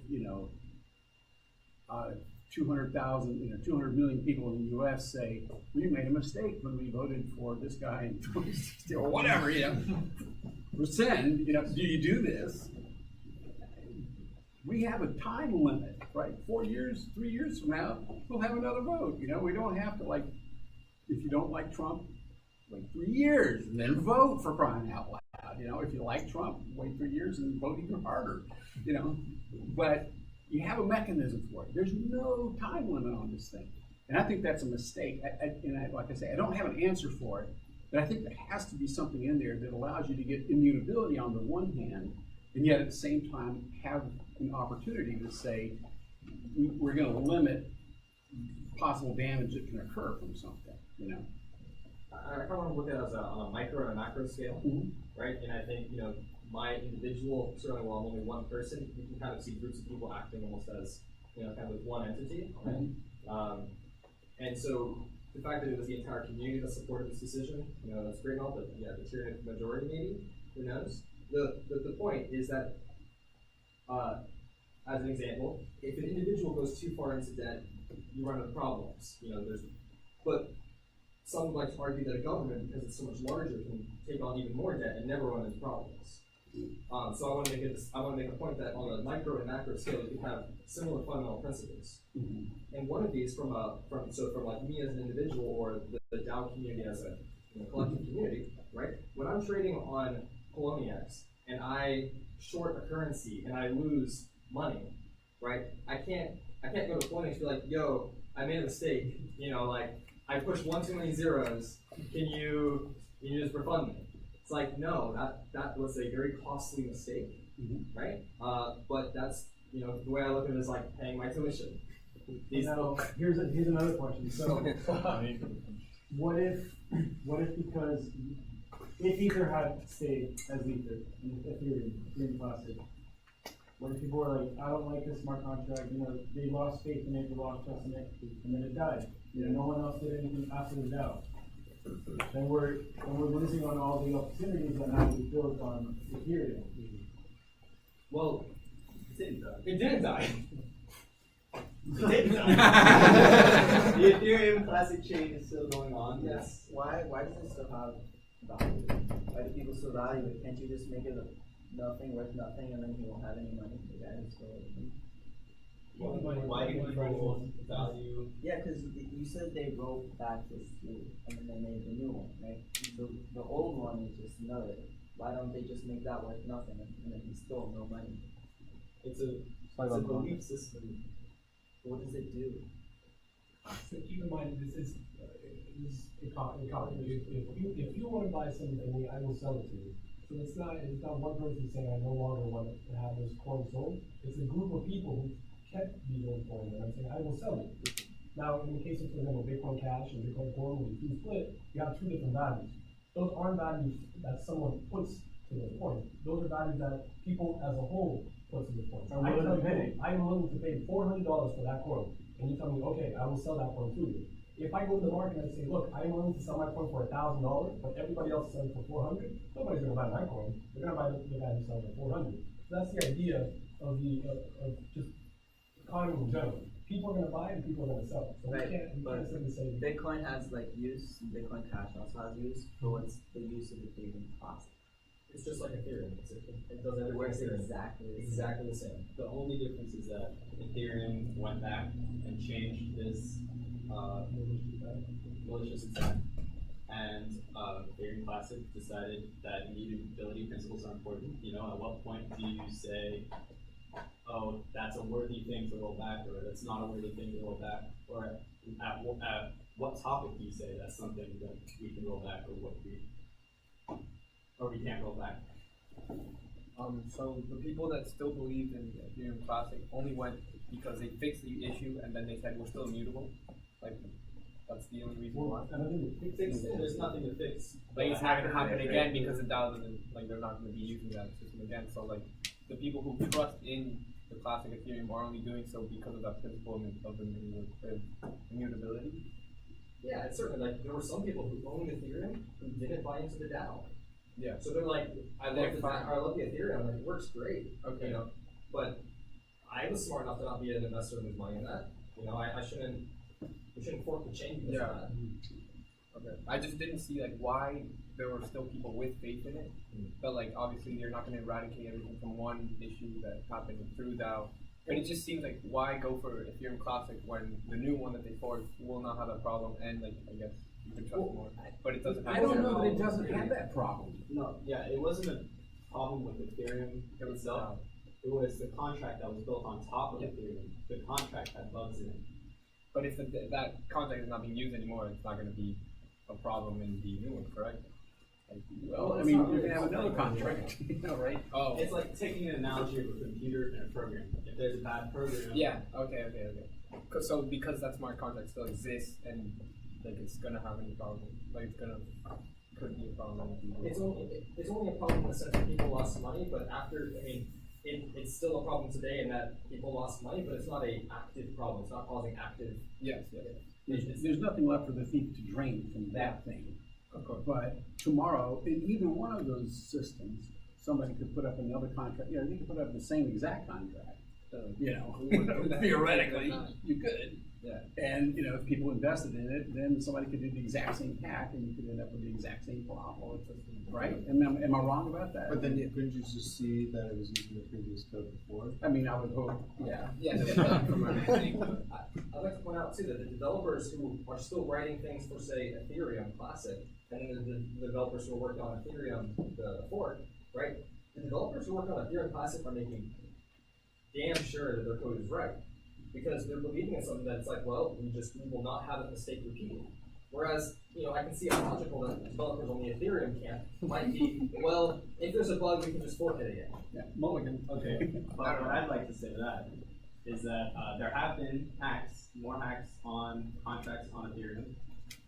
200,000, 200 million people in the U.S. say, we made a mistake when we voted for this guy in 2016, or whatever, percent, do you do this? We have a time limit, right? 4 years, 3 years from now, we'll have another vote. We don't have to, if you don't like Trump, wait 3 years and then vote, for crying out loud. If you like Trump, wait 3 years and vote even harder. But you have a mechanism for it. There's no time limit on this thing, and I think that's a mistake. Like I say, I don't have an answer for it, but I think there has to be something in there that allows you to get immutability on the one hand, and yet at the same time have an opportunity to say we're going to limit possible damage that can occur from something. I kind of want to look at it as on a micro and a macro scale, right? And I think, my individual, certainly while I'm only one person, you can kind of see groups of people acting almost as, kind of one entity, right? And so the fact that it was the entire community that supported this decision, that's great and all, but yeah, the tyrannic majority maybe, who knows? The point is that, as an example, if an individual goes too far into debt, you run into problems. But some would like to argue that a government, because it's so much larger, can take on even more debt and never run into problems. So I want to make a point that on a micro and macro scale, you can have similar fundamental principles. And one of these, from like me as an individual or the DAO community as a collective community, right? When I'm trading on Poloniex and I short a currency and I lose money, right? I can't go to Poloniex and be like, yo, I made a mistake. I pushed one too many zeros. Can you just refund me? It's like, no, that was a very costly mistake, right? But that's, the way I look at it is like paying my tuition. Here's another question. So, what if because if Ether had stayed as Ether, and Ethereum, Green Classic, when people are like, I don't like this smart contract, they lost faith in it, they lost trust in it, and then it died. No one else did anything after the DAO. Then we're losing on all the opportunities that now we built on Ethereum. Well, It didn't die. it didn't die. It didn't die. The Ethereum Classic chain is still going on. Yes. Why does it still have value? Why do people still value it? Can't you just make it nothing, worth nothing, and then he won't have any money? The guy who's still Why do people value? Yeah, because you said they wrote back this through, and then they made the new one, right? So the old one is just another. Why don't they just make that worth nothing, and then he stole no money? It's a belief system. What does it do? So keep in mind, this is ecology. If you want to buy something, I will sell it to you. So it's not one person saying I no longer want to have this coin sold. It's a group of people who kept the old coin and I'm saying I will sell it. Now, in the case of, for example, Bitcoin Cash and Bitcoin Core, when you split, you have two different values. Those aren't values that someone puts to those coins. Those are values that people as a whole put to the coins. I'm willing to pay $400 for that coin, and you tell me, okay, I will sell that coin to you. If I go to the market and say, look, I'm willing to sell my coin for $1,000, but everybody else is selling for $400, nobody's going to buy my coin. They're going to buy the guy who's selling for $400. So that's the idea of just economy in general. People are going to buy and people are going to sell. So Right, we can't simply say Bitcoin has use, Bitcoin Cash also has use, but what's the use of Ethereum Classic? It's just like Ethereum. It does It everything works Ethereum. exactly Exactly the the same. same. The only difference is that Ethereum went back and changed this malicious intent, and Ethereum Classic decided that immutability principles are important. At what point do you say, oh, that's a worthy thing to roll back, or that's not a worthy thing to roll back, or at what topic do you say that's something that we can roll back, or we can't roll back? So the people that still believed in Ethereum Classic only went because they fixed the issue and then they said we're still immutable. That's the only reason why. I don't think it Fix it, there's nothing to fix. Like it's not gonna happen again because the DAO doesn't, like they're not gonna be using that system again. So like the people who trust in the classic Ethereum are only doing so because of that principle of immutability. Yeah, it's certainly like there were some people who owned Ethereum who didn't buy into the DAO. Yeah. So they're like, I love the Ethereum, like it works great. Okay. You know, but I was smart enough to not be an investor and lose money in that. You know, we shouldn't fork the chain because of that. Okay. I just didn't see like why there were still people with faith in it, but like obviously you're not going to eradicate everything from one issue that happened through DAO. But it just seems like why go for Ethereum Classic when the new one that they forced will not have that problem, and like I guess you can trust more. But it doesn't. I don't know that it doesn't have that problem. No, yeah, it wasn't a problem with Ethereum itself. It was the contract that was built on top of Ethereum. The contract had bugs in it. But if that contract is not being used anymore, it's not going to be a problem in the new one, correct? Well, I mean, you can have another contract, right? Oh. It's like taking an analogy of a computer and a program. If there's a bad program. Yeah. Okay. So because that smart contract still exists and like it's gonna have any problem, like could be a problem. It's only a problem in the sense that people lost money, but after, I mean, it's still a problem today in that people lost money, but it's not an active problem. It's not causing active. Yes. There's nothing left for the thief to drain from that thing. Of course. But tomorrow, in either one of those systems, somebody could put up another contract. You know, they could put up the same exact contract. You know, theoretically, you could. Yeah. And you know, if people invested in it, then somebody could do the exact same hack, and you could end up with the exact same problem. Right? Am I wrong about that? But then couldn't you just see that it was using the previous code before? I mean, I would hope. Yeah. I'd like to point out too that the developers who are still writing things for, say, Ethereum Classic, and then the developers who are working on Ethereum, the fork, right? The developers who work on Ethereum Classic are making damn sure that their code is right, because they're believing in something that's like, well, we will not have a mistake repeated. Whereas, you know, I can see how logical that developers on the Ethereum camp might be. Well, if there's a bug, we can just fork it again. Yeah, mulligan. Okay. But what I'd like to say to that is that there have been more hacks on contracts on Ethereum,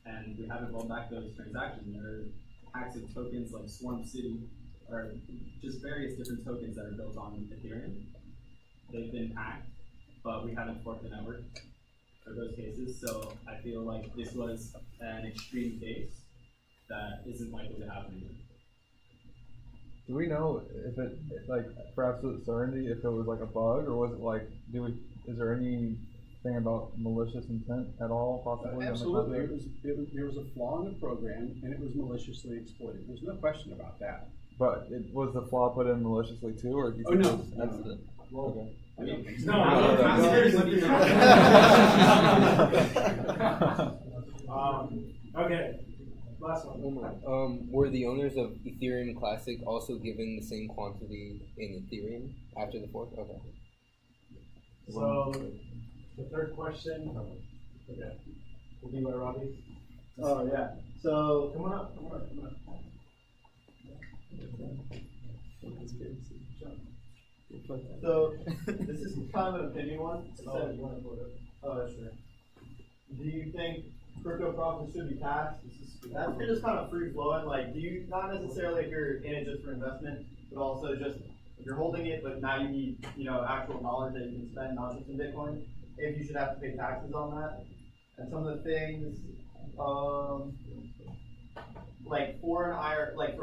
and we haven't rolled back those transactions. There are hacks of tokens like Swarm City, or just various different tokens that are built on Ethereum. They've been hacked, but we haven't forked the network for those cases. So I feel like this was an extreme case that isn't likely to happen again. Do we know if it, like, for absolute certainty, if it was like a bug, or was it like, is there anything about malicious intent at all, possibly? Absolutely. There was a flaw in the program, and it was maliciously exploited. There's no question about that. But was the flaw put in maliciously too, or do you think it was accident? Well, Okay. I mean, Okay, last one. Were the owners of Ethereum Classic also given the same quantity in Ethereum after the fork? Okay. So, the third question. Okay. We'll be by Robbie. Oh, yeah. So, Come on up. So, this is kind of an opinion one. Oh, you want to put it? Oh, sure. Do you think crypto profits should be taxed? That's just kind of free flowing. Like, do you, not necessarily if you're in it just for investment, but also just if you're holding it, but now you need, actual knowledge that you can spend, not just in Bitcoin, if you should have to pay taxes on that. And some of the things, like for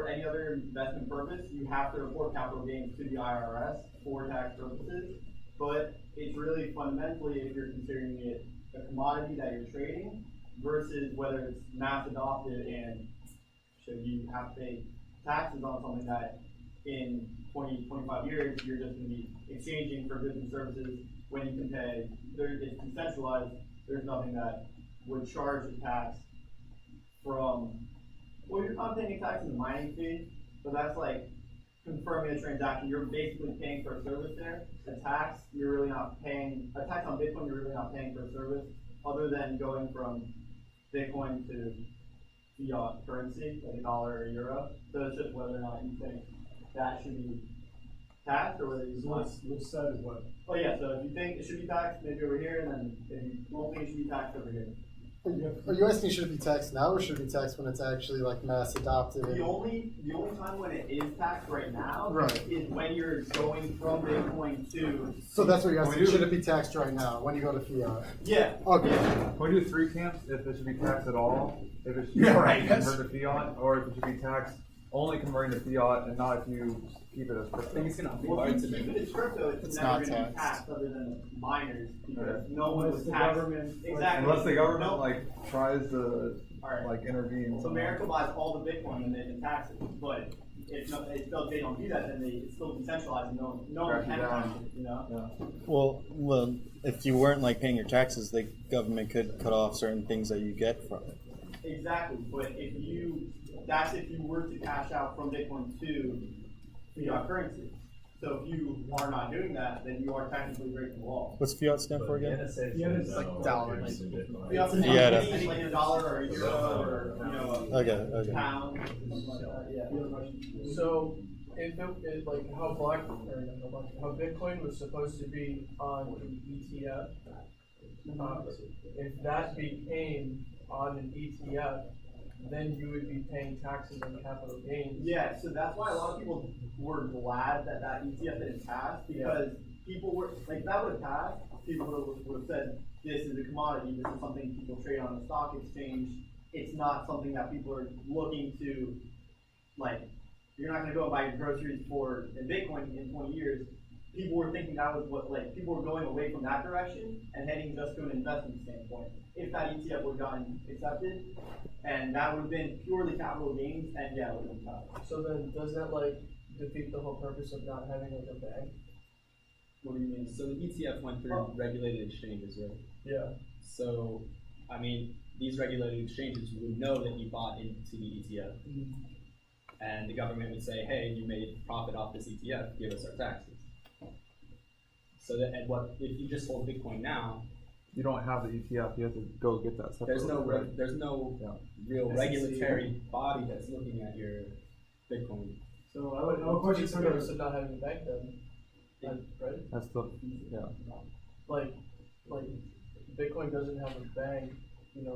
any other investment purpose, you have to report capital gains to the IRS for tax purposes. But it's really fundamentally if you're considering it a commodity that you're trading versus whether it's mass adopted and should you have to pay taxes on something that in 20, 25 years you're just going to be exchanging for goods and services when you can pay. It's decentralized. There's nothing that would charge a tax from. Well, you're not paying a tax in the mining fee, but that's like confirming a transaction. You're basically paying for a service there. A tax, you're really not paying. A tax on Bitcoin, you're really not paying for a service, other than going from Bitcoin to fiat currency, like a dollar or a euro. So it's just whether or not you think that should be taxed, or whether you want. Which side is what? Oh yeah. So if you think it should be taxed, maybe over here, and then if you don't think it should be taxed, over here. Are you asking should it be taxed now or should it be taxed when it's actually like mass adopted? The only time when it is taxed right now Right. is when you're going from Bitcoin to. So that's what you're asking. Should it be taxed right now when you go to fiat? Yeah. Okay. Can we do three camps? If it should be taxed at all, if it should be converted to fiat, or if it should be taxed only converting to fiat and not if you keep it as crypto. I think it's gonna be Well, hard if to you make keep it as crypto, it's never not going to be taxed. taxed other than the miners because no one Unless was the taxed. government- Exactly. Unless the government No. like tries to Alright. like intervene. So America buys all the Bitcoin and they can tax it, but if they don't do that, then it's still decentralized and no one Track can you down. tax it, you know? Well, if you weren't like paying your taxes, the government could cut off certain things that you get from it. Exactly, but that's if you were to cash out from Bitcoin to fiat currency. So if you are not doing that, then you are technically breaking the law. What's fiat stand for again? Like dollars. Fiat's Yeah, like a dollar or a euro or Okay. pound, something like that. Yeah. So, if it like how how Bitcoin was supposed to be on an ETF, if that became on an ETF, then you would be paying taxes on capital gains. Yeah, so that's why a lot of people were glad that ETF didn't pass because people were like, if that would have passed, people would have said this is a commodity, this is something people trade on the stock exchange. It's not something that people are looking to, like, you're not going to go and buy your groceries in Bitcoin in 20 years. People were thinking that was what, like, people were going away from that direction and heading just to an investment standpoint. If that ETF would have gotten accepted, and that would have been purely capital gains, and yeah, it would have been tough. So then, does that like defeat the whole purpose of not having like a bank? What do you mean? So the ETF went through regulated exchanges, right? Yeah. So, I mean, these regulated exchanges would know that you bought into the ETF, and the government would say, "Hey, you made profit off this ETF. Give us our taxes." So that, and what if you just hold Bitcoin now? You don't have the ETF. You have to go get that separate. There's no real regulatory body that's looking at your Bitcoin. So I would question the purpose of not having a bank then, right? That's the Like Bitcoin doesn't have a bank,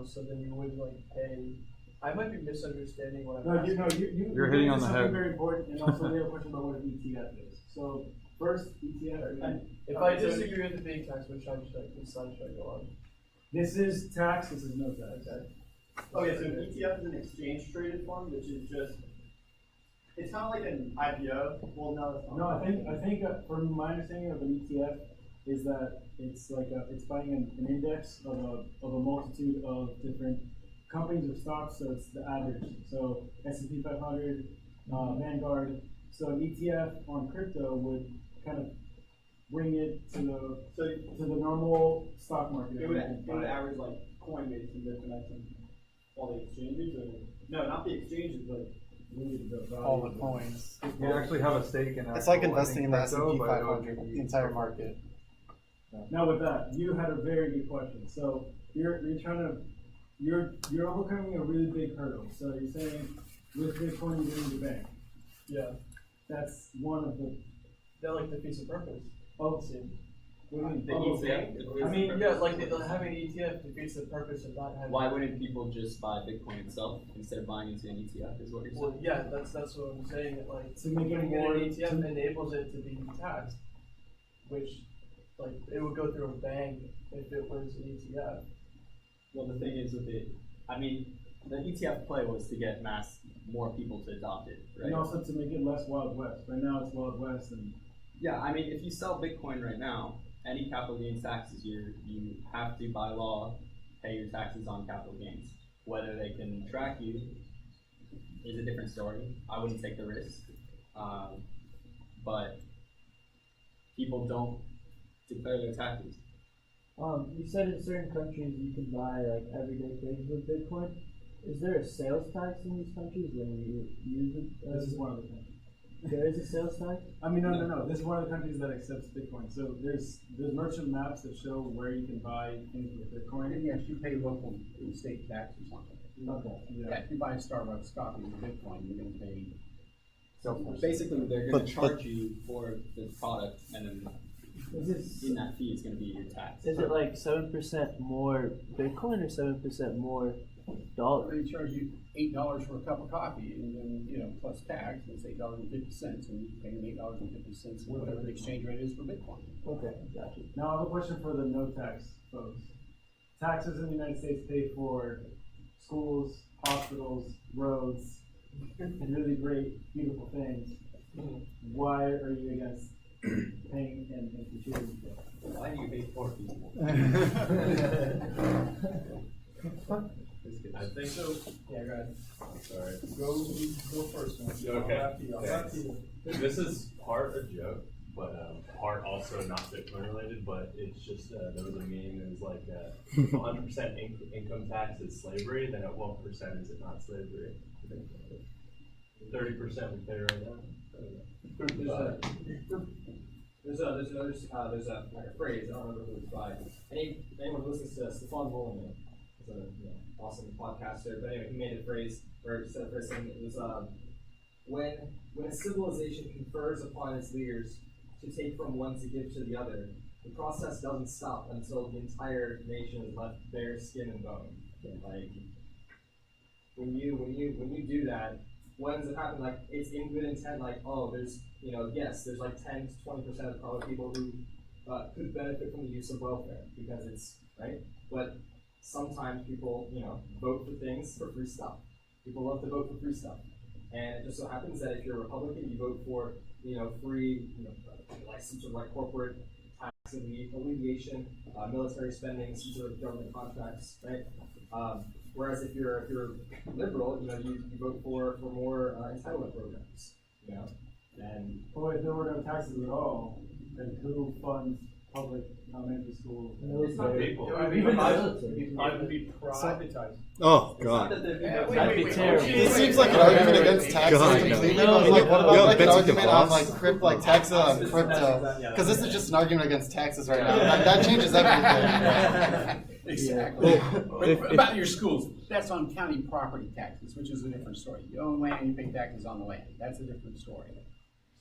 so then you would like pay. I might be misunderstanding what I'm asking. You're hitting on the something head. very important, and also we have a question about what an ETF is. So first, ETF. If I disagree with it being taxed, which slide should I go on? This is tax. This is no tax. Okay, so an ETF is an exchange traded fund, which is just, it's kind of like an IPO. Well, no, it's not. No, I think from my understanding of an ETF is that it's like it's buying an index of a multitude of different companies or stocks. So it's the average. So S&P 500, Vanguard. So an ETF on crypto would kind of bring it to the normal stock market. It would average like Coinbase and Bitfinex and all the exchanges, or no, not the exchanges, but All the coins. You actually have a stake in. It's like actual, investing in the crypto, S&P but it would 500, be the entire market. Now with that, you had a very good question. So you're overcoming a really big hurdle. So you're saying with Bitcoin you need a bank. Yeah. That's one of the. That like defeats the purpose. Oh, The ETF. I mean, yeah, like having an ETF defeats the purpose of not having. Why wouldn't people just buy Bitcoin itself instead of buying into an ETF? Is what you're saying? Well, yeah, that's what I'm saying. That like To make it putting in more- an ETF enables it to be taxed, which like it would go through a bank if it was an ETF. Well, the thing is with it, I mean, the ETF play was to get more people to adopt it, right? And also to make it less Wild West. Right now it's Wild West, and Yeah, I mean, if you sell Bitcoin right now, any capital gains taxes, you have to, by law, pay your taxes on capital gains. Whether they can track you is a different story. I wouldn't take the risk. But people don't declare their taxes. You said in certain countries you can buy like everyday things with Bitcoin. Is there a sales tax in these countries when you use it? this is one of the countries. There is a sales tax? I mean, no. This is one of the countries that accepts Bitcoin. So there's merchant maps that show where you can buy things with Bitcoin. And yes, you pay local state tax or something. Okay. Yeah, if you buy a Starbucks coffee with Bitcoin, you're going to pay. So basically, they're going to charge you for the product, and then in that fee is going to be your tax. Is it like 7% more Bitcoin or 7% more dollars? They charge you $8 for a cup of coffee, and then plus tax, it's $8.50, and you're paying $8.50 whatever the exchange rate is for Bitcoin. Okay, gotcha. Now I have a question for the no tax folks. Taxes in the United States pay for schools, hospitals, roads, really great, beautiful things. Why are you against paying and contributing to it? Why do you pay poor people? I think so. Yeah, go ahead. Sorry. Go first, man. Okay. I'll have to you. This is part a joke, but part also not Bitcoin related. But it's just there was a meme. It was like 100% income tax is slavery. Then at what percent is it not slavery? 30% we pay right now. There's a phrase, I don't remember who it's by. Anyone who listens to Stefan Molyneux, he's an awesome podcaster, but anyway, he made a phrase, or said a phrase saying it was, when a civilization confers upon its leaders to take from one to give to the other, the process doesn't stop until the entire nation is left bare skin and bone. Like, when you do that, what ends up happening, like, it's in good intent, like, oh, there's, yes, there's like 10 to 20% of probably people who could benefit from the use of welfare, because it's, right? But sometimes people, vote for things for free stuff. People love to vote for free stuff. And it just so happens that if you're a Republican, you vote for, free, like some sort of like corporate tax alleviation, military spending, some sort of government contracts, right? Whereas if you're liberal, you vote for more entitlement programs, and if there were no taxes at all, then who funds public elementary schools? It's not people. It would be privatized. Oh God. That'd be terrible. It seems like an argument against taxes completely. I was like, what about like an argument on like taxes on crypto? Because this is just an argument against taxes right now. That changes everything. Exactly. But about your schools, that's on county property taxes, which is a different story. You own land, you pay taxes on the land. That's a different story.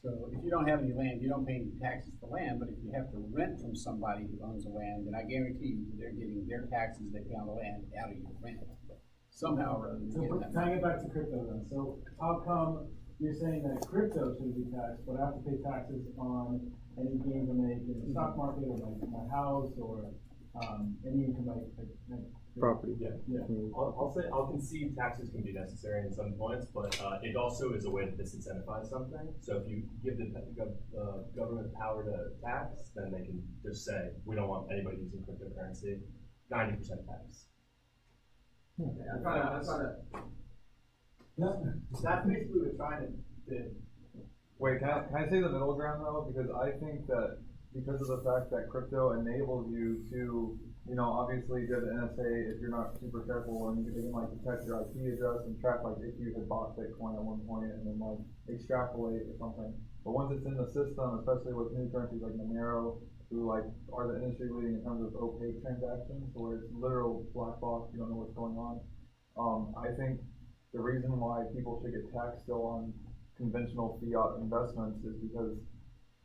So if you don't have any land, you don't pay any taxes for land, but if you have to rent from somebody who owns the land, then I guarantee you they're getting their taxes they pay on the land out of your rent. Somehow or other. So tying it back to crypto then. So how come you're saying that crypto should be taxed, but I have to pay taxes on any gains I make in the stock market or my house or any income like property? Yeah. I'll concede taxes can be necessary in some points, but it also is a way to disincentivize something. So if you give the government power to tax, then they can just say, we don't want anybody using cryptocurrency, 90% tax. That's basically what China did. Wait, can I say the middle ground though? Because I think that because of the fact that crypto enables you to, obviously go to NSA if you're not super careful, and they can like detect your IP address and track like if you had bought Bitcoin at one point and then like extrapolate or something. But once it's in the system, especially with new currencies like Monero, who like are the industry leading in terms of opaque transactions, where it's literal black box, you don't know what's going on. I think the reason why people should get taxed still on conventional fiat investments is because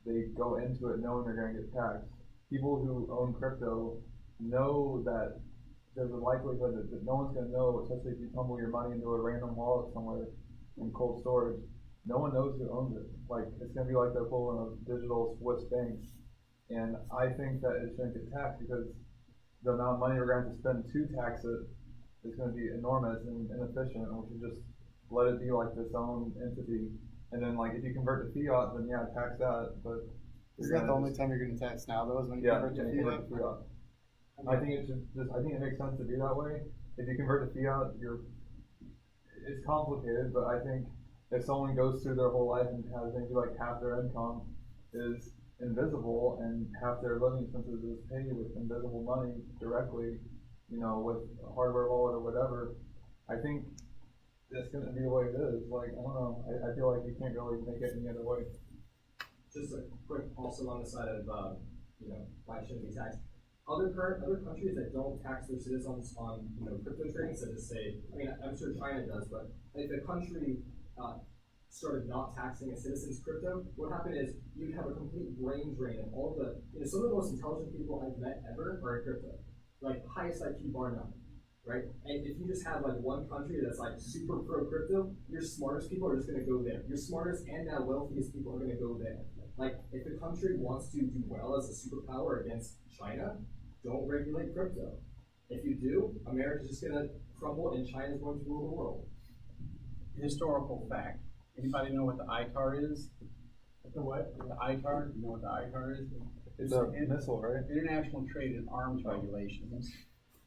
they go into it knowing they're going to get taxed. People who own crypto know that there's a likelihood that no one's going to know, especially if you tumble your money into a random wallet somewhere in cold storage. No one knows who owns it. Like, it's going to be like they're pulling a digital Swiss bank. And I think that it shouldn't get taxed because the amount of money we're going to spend to tax it is going to be enormous and inefficient, and we should just let it be like this own entity. And then, like, if you convert to fiat, then yeah, tax that. But is that the only time you're getting taxed now, though, is when you convert to fiat? I think it makes sense to do that way. If you convert to fiat, it's complicated, but I think if someone goes through their whole life and has maybe like half their income is invisible and half their living expenses is paid with invisible money directly, with a hardware wallet or whatever, I think that's going to be the way it is. Like, I don't know. I feel like you can't really make it any other way. Just a quick also on the side of, why it shouldn't be taxed. Other countries that don't tax their citizens on, crypto trading, so to say, I mean, I'm sure China does, but if a country started not taxing its citizens crypto, what happened is you'd have a complete brain drain of all the, some of the most intelligent people I've met ever are in crypto. Like highest IQ bar none, right? And if you just have like one country that's like super pro crypto, your smartest people are just gonna go there. Your smartest and now wealthiest people are gonna go there. Like if the country wants to do well as a superpower against China, don't regulate crypto. If you do, America's just gonna crumble and China's going to rule the world. Historical fact. Anybody know what the ITAR is? The what? The ITAR? You know what the ITAR is? It's a missile, right? International Trade and Arms Regulations,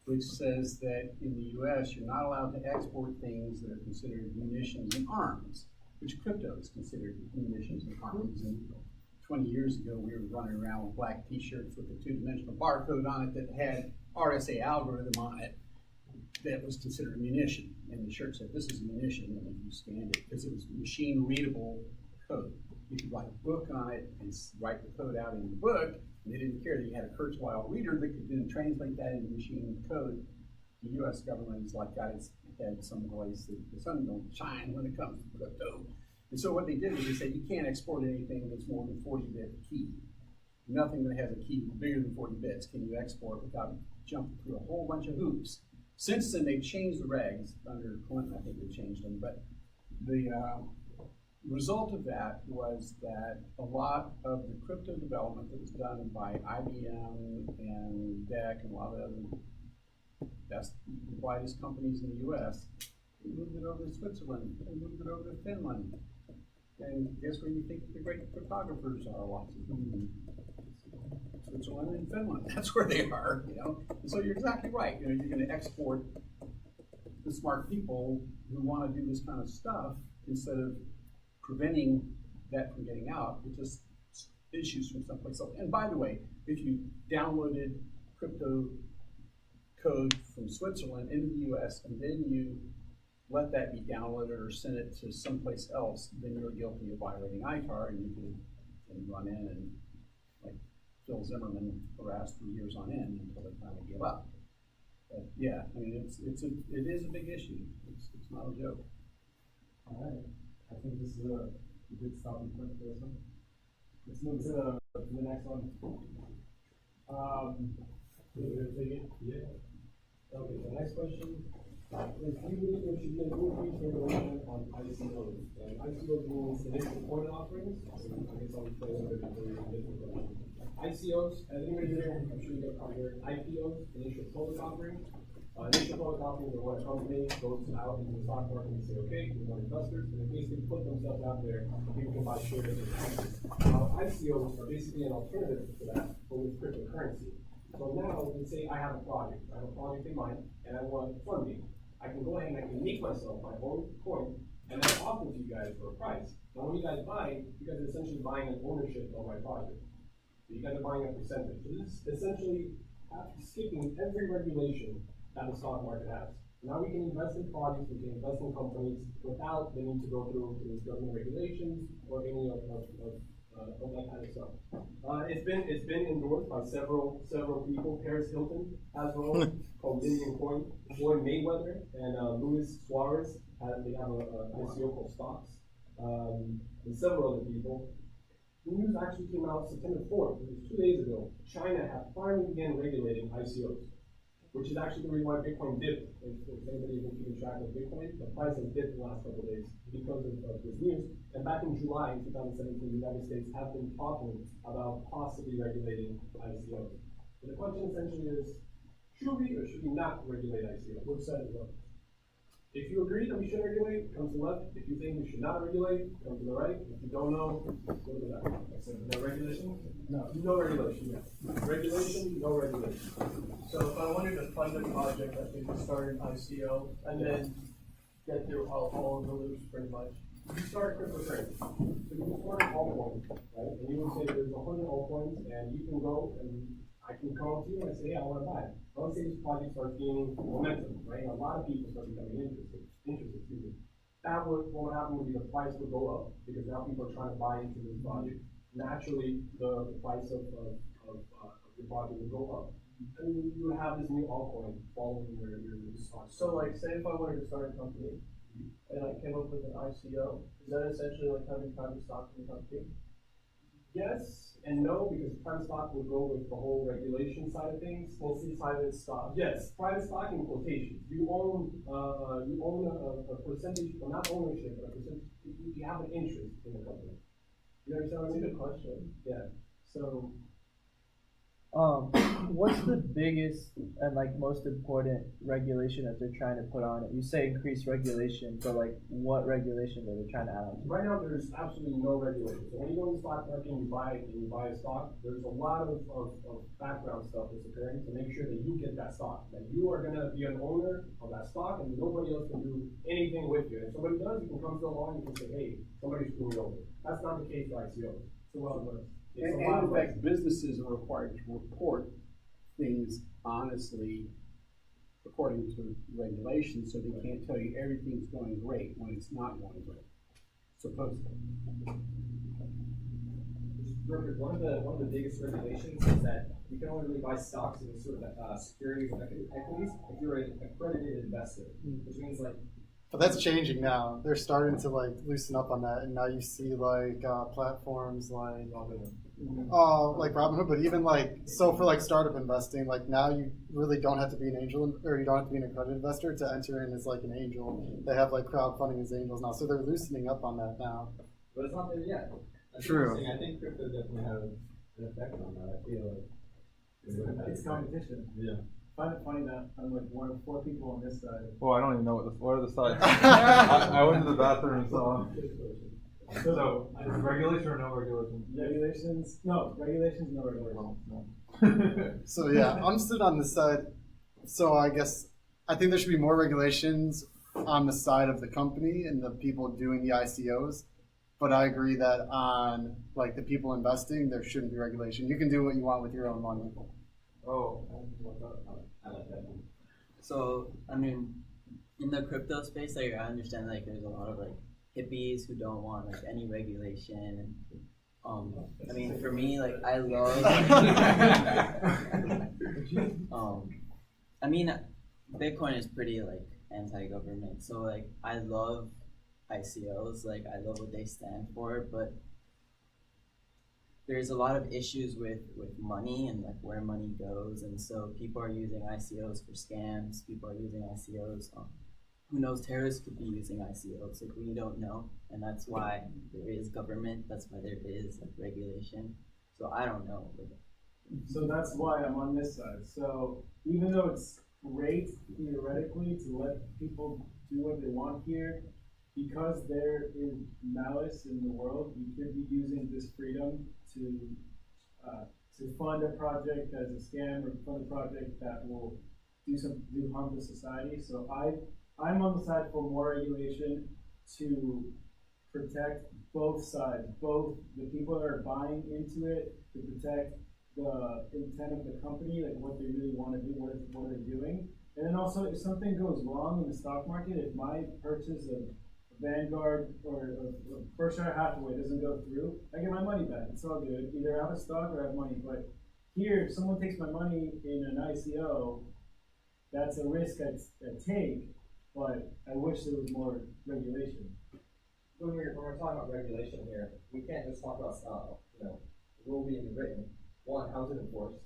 which says that in the U.S. you're not allowed to export things that are considered munitions and arms, which crypto is considered munitions and arms. And 20 years ago, we were running around with black T-shirts with a two-dimensional barcode on it that had RSA algorithm on it that was considered a munition. And the shirt said, this is a munition, and then you scanned it because it was machine-readable code. You could write a book on it and write the code out in the book, and they didn't care that you had a Kurzweil reader that could then translate that into machine code. The U.S. government is like got its head someplace that the sun don't shine when it comes to crypto. And so what they did is they said you can't export anything that's more than 40-bit key. Nothing that has a key bigger than 40 bits can you export without jumping through a whole bunch of hoops. Since then, they've changed the regs. Under Clinton, I think they changed them. But the result of that was that a lot of the crypto development that was done by IBM and DEC and a lot of the other best, widest companies in the U.S., they moved it over to Switzerland, they moved it over to Finland. And guess where you think the great cryptographers are? Lots of them. Switzerland and Finland. That's where they are, you know. And so you're exactly right. You know, you're going to export the smart people who want to do this kind of stuff instead of preventing that from getting out with just issues from someplace else. And by the way, if you downloaded crypto code from Switzerland into the U.S. and then you let that be downloaded or send it to someplace else, then you're guilty of violating ITAR, and you can run in and, like Phil Zimmerman, harassed for years on end until they finally give up. But yeah, I mean, it is a big issue. It's not a joke. All right. I think this is a good stopping point for this one. Let's move to the next one. You're gonna take it? Yeah. Okay, the next question is, do you believe there should be an increased regulation on ICOs? And ICOs means initial coin offerings. I guess I'll explain a bit before you get the question. ICOs, as anybody here, I'm sure you guys probably heard IPOs, initial public offering. Initial public offering is when a company goes out into the stock market and say, okay, we want investors, and they basically put themselves out there, people can buy shares and companies. ICOs are basically an alternative to that, but with cryptocurrency. So now, let's say I have a project in mind, and I want funding. I can go ahead and I can make myself my own coin, and then offer to you guys for a price. Now when you guys buy, you guys are essentially buying an ownership of my project. So you guys are buying a percentage. So this is essentially skipping every regulation that the stock market has. Now we can invest in projects, we can invest in companies without the need to go through government regulations or any of that kind of stuff. It's been endorsed by several people. Paris Hilton has one called Indian Coin. Floyd Mayweather and Luis Suarez they have an ICO called Stocks, and several other people. The news actually came out September 4th, which was 2 days ago. China has finally began regulating ICOs, which is actually the reason why Bitcoin dipped. If anybody has been keeping track of Bitcoin, the price has dipped the last couple of days because of this news. And back in July 2017, the United States have been talking about possibly regulating ICOs. So the question essentially is, should we or should we not regulate ICOs? Which side is up? If you agree that we should regulate, come to the left. If you think we should not regulate, come to the right. If you don't know, go to the left. No regulation? No regulation, yes. Regulation, no regulation. So if I wanted to fund a project, I think we start an ICO and then get through all of the loops pretty much. You start cryptocurrency. So you can start an altcoin, right? And you would say there's 100 altcoins, and you can go and I can call to you and I say, hey, I want to buy it. I want to say this project starts gaining momentum, right? And a lot of people start becoming interested. That would, what would happen would be the price would go up because now people are trying to buy into this project. Naturally, the price of your project will go up. And you would have this new altcoin following your stock. So like, say if I wanted to start a company, and I came up with an ICO, is that essentially like having private stock in the company? Yes and no, because private stock will go with the whole regulation side of things. Mostly private stock. Yes, private stock in quotations. You own a percentage, well, not ownership, but a percentage. You have an interest in the company. You understand what I That's a mean? good question. Yeah. So what's the biggest and like most important regulation that they're trying to put on it? You say increase regulation, but like what regulation are they trying to add on? right now, there's absolutely no regulation. So when you go to the stock market and you buy a stock, there's a lot of background stuff that's occurring to make sure that you get that stock. That you are gonna be an owner of that stock, and nobody else can do anything with you. If somebody does, you can come to the law and you can say, hey, somebody screwed me over. That's not the case for ICOs. It's a Wild West. And in fact, businesses are required to report things honestly according to regulations, so they can't tell you everything's going great when it's not going great, supposedly. One of the biggest regulations is that you can only really buy stocks in sort of securities and equities if you're an accredited investor, which means like. But that's changing now. They're starting to like loosen up on that, and now you see like platforms like Robinhood, but even like so for like startup investing, like now you really don't have to be an angel or you don't have to be an accredited investor to enter in as like an angel. They have like crowdfunding as angels now, so they're loosening up on that now. But it's not there yet. That's True. interesting. I think crypto definitely has an effect on that. I feel like It's competition. Yeah. I find it funny that I'm like one of 4 people on this side. Well, I don't even know what are the sides. I went to the bathroom and saw. So, is it regulation or no regulation? Regulations? No, regulations, no regulations. So yeah, I'm stood on this side. So I think there should be more regulations on the side of the company and the people doing the ICOs. But I agree that on like the people investing, there shouldn't be regulation. You can do what you want with your own money. Oh, I like that one. So, I mean, in the crypto space, like, I understand, like, there's a lot of, like, hippies who don't want, like, any regulation. I mean, for me, like, I love, I mean, Bitcoin is pretty, like, anti-government. So, like, I love ICOs. Like, I love what they stand for, but there's a lot of issues with money and like where money goes, and so people are using ICOs for scams. People are using ICOs. Who knows? Terrorists could be using ICOs. Like we don't know, and that's why there is government. That's why there is like regulation. So I don't know. So that's why I'm on this side. So even though it's great theoretically to let people do what they want here, because there is malice in the world, you could be using this freedom to fund a project as a scam or fund a project that will do harm to society. So I'm on the side for more regulation to protect both sides, both the people that are buying into it, to protect the intent of the company, like what they really want to do, what they're doing. And then also, if something goes wrong in the stock market, if my purchase of Vanguard or Berkshire Hathaway doesn't go through, I get my money back. It's all good. Either I have a stock or I have money. But here, if someone takes my money in an ICO, that's a risk I take, but I wish there was more regulation. When we're talking about regulation here, we can't just talk about the rule being written. One, how's it enforced?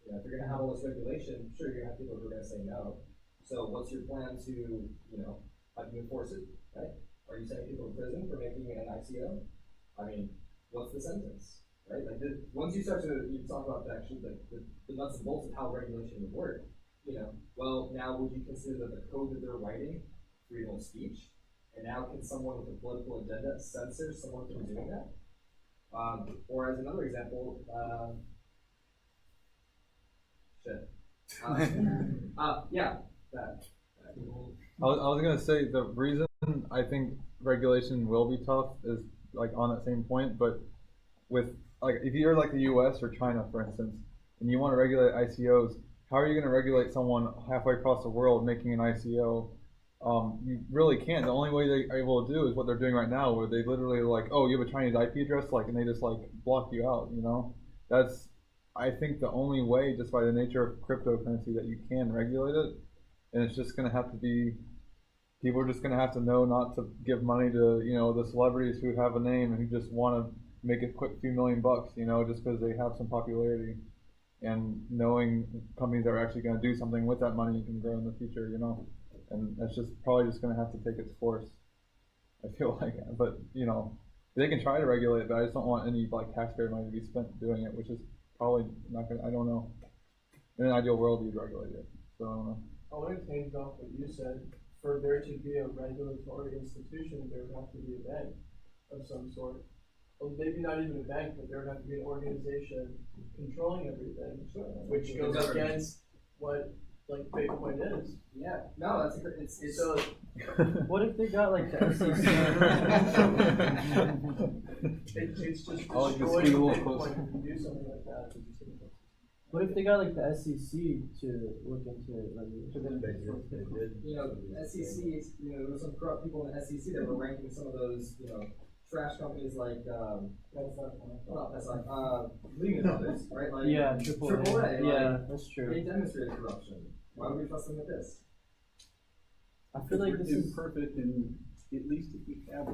If you're going to have all this regulation, sure, you're going to have people who are going to say no. So what's your plan to, how do you enforce it, right? Are you sending people to prison for making an ICO? I mean, what's the sentence, right? Like, once you start to talk about the nuts and bolts of how regulation would work, well, now would you consider that the code that they're writing freedom of speech? And now can someone with a political agenda censor someone from doing that? Or as another example, that. I was gonna say the reason I think regulation will be tough is like on that same point, but with like if you're like the U.S. or China, for instance, and you want to regulate ICOs, how are you going to regulate someone halfway across the world making an ICO? You really can't. The only way they're able to do is what they're doing right now, where they literally like, oh, you have a Chinese IP address, like, and they just like block you out. That's I think the only way, just by the nature of cryptocurrency, that you can regulate it, and it's just going to have to be people are just gonna have to know not to give money to, you know, the celebrities who have a name and who just want to make a quick few $1 million, you know, just because they have some popularity. And knowing companies that are actually going to do something with that money can grow in the future, you know, and that's just probably just going to have to take its course. I feel like, but you know, they can try to regulate it, but I just don't want any like taxpayer money to be spent doing it, which is probably not going to, I don't know. In an ideal world, you'd regulate it, so I don't know. I want to change off what you said. For there to be a regulatory institution, there would have to be a bank of some sort. Well, maybe not even a bank, but there would have to be an organization controlling everything, which goes against what like Bitcoin is. Yeah, no, that's a great. It's so. What if they got like the SEC? It's just I like this destroying little Bitcoin if you do something like that. What if they got like the SEC to look into it? Like, you know, SEC is, you know, there were some corrupt people in the SEC that were ranking some of those, you know, trash companies like Lehman Brothers, right? Like yeah, AAA. Yeah, like, that's true. They demonstrated corruption. Why would we trust them with this? I feel like we're this is imperfect, and at least if we have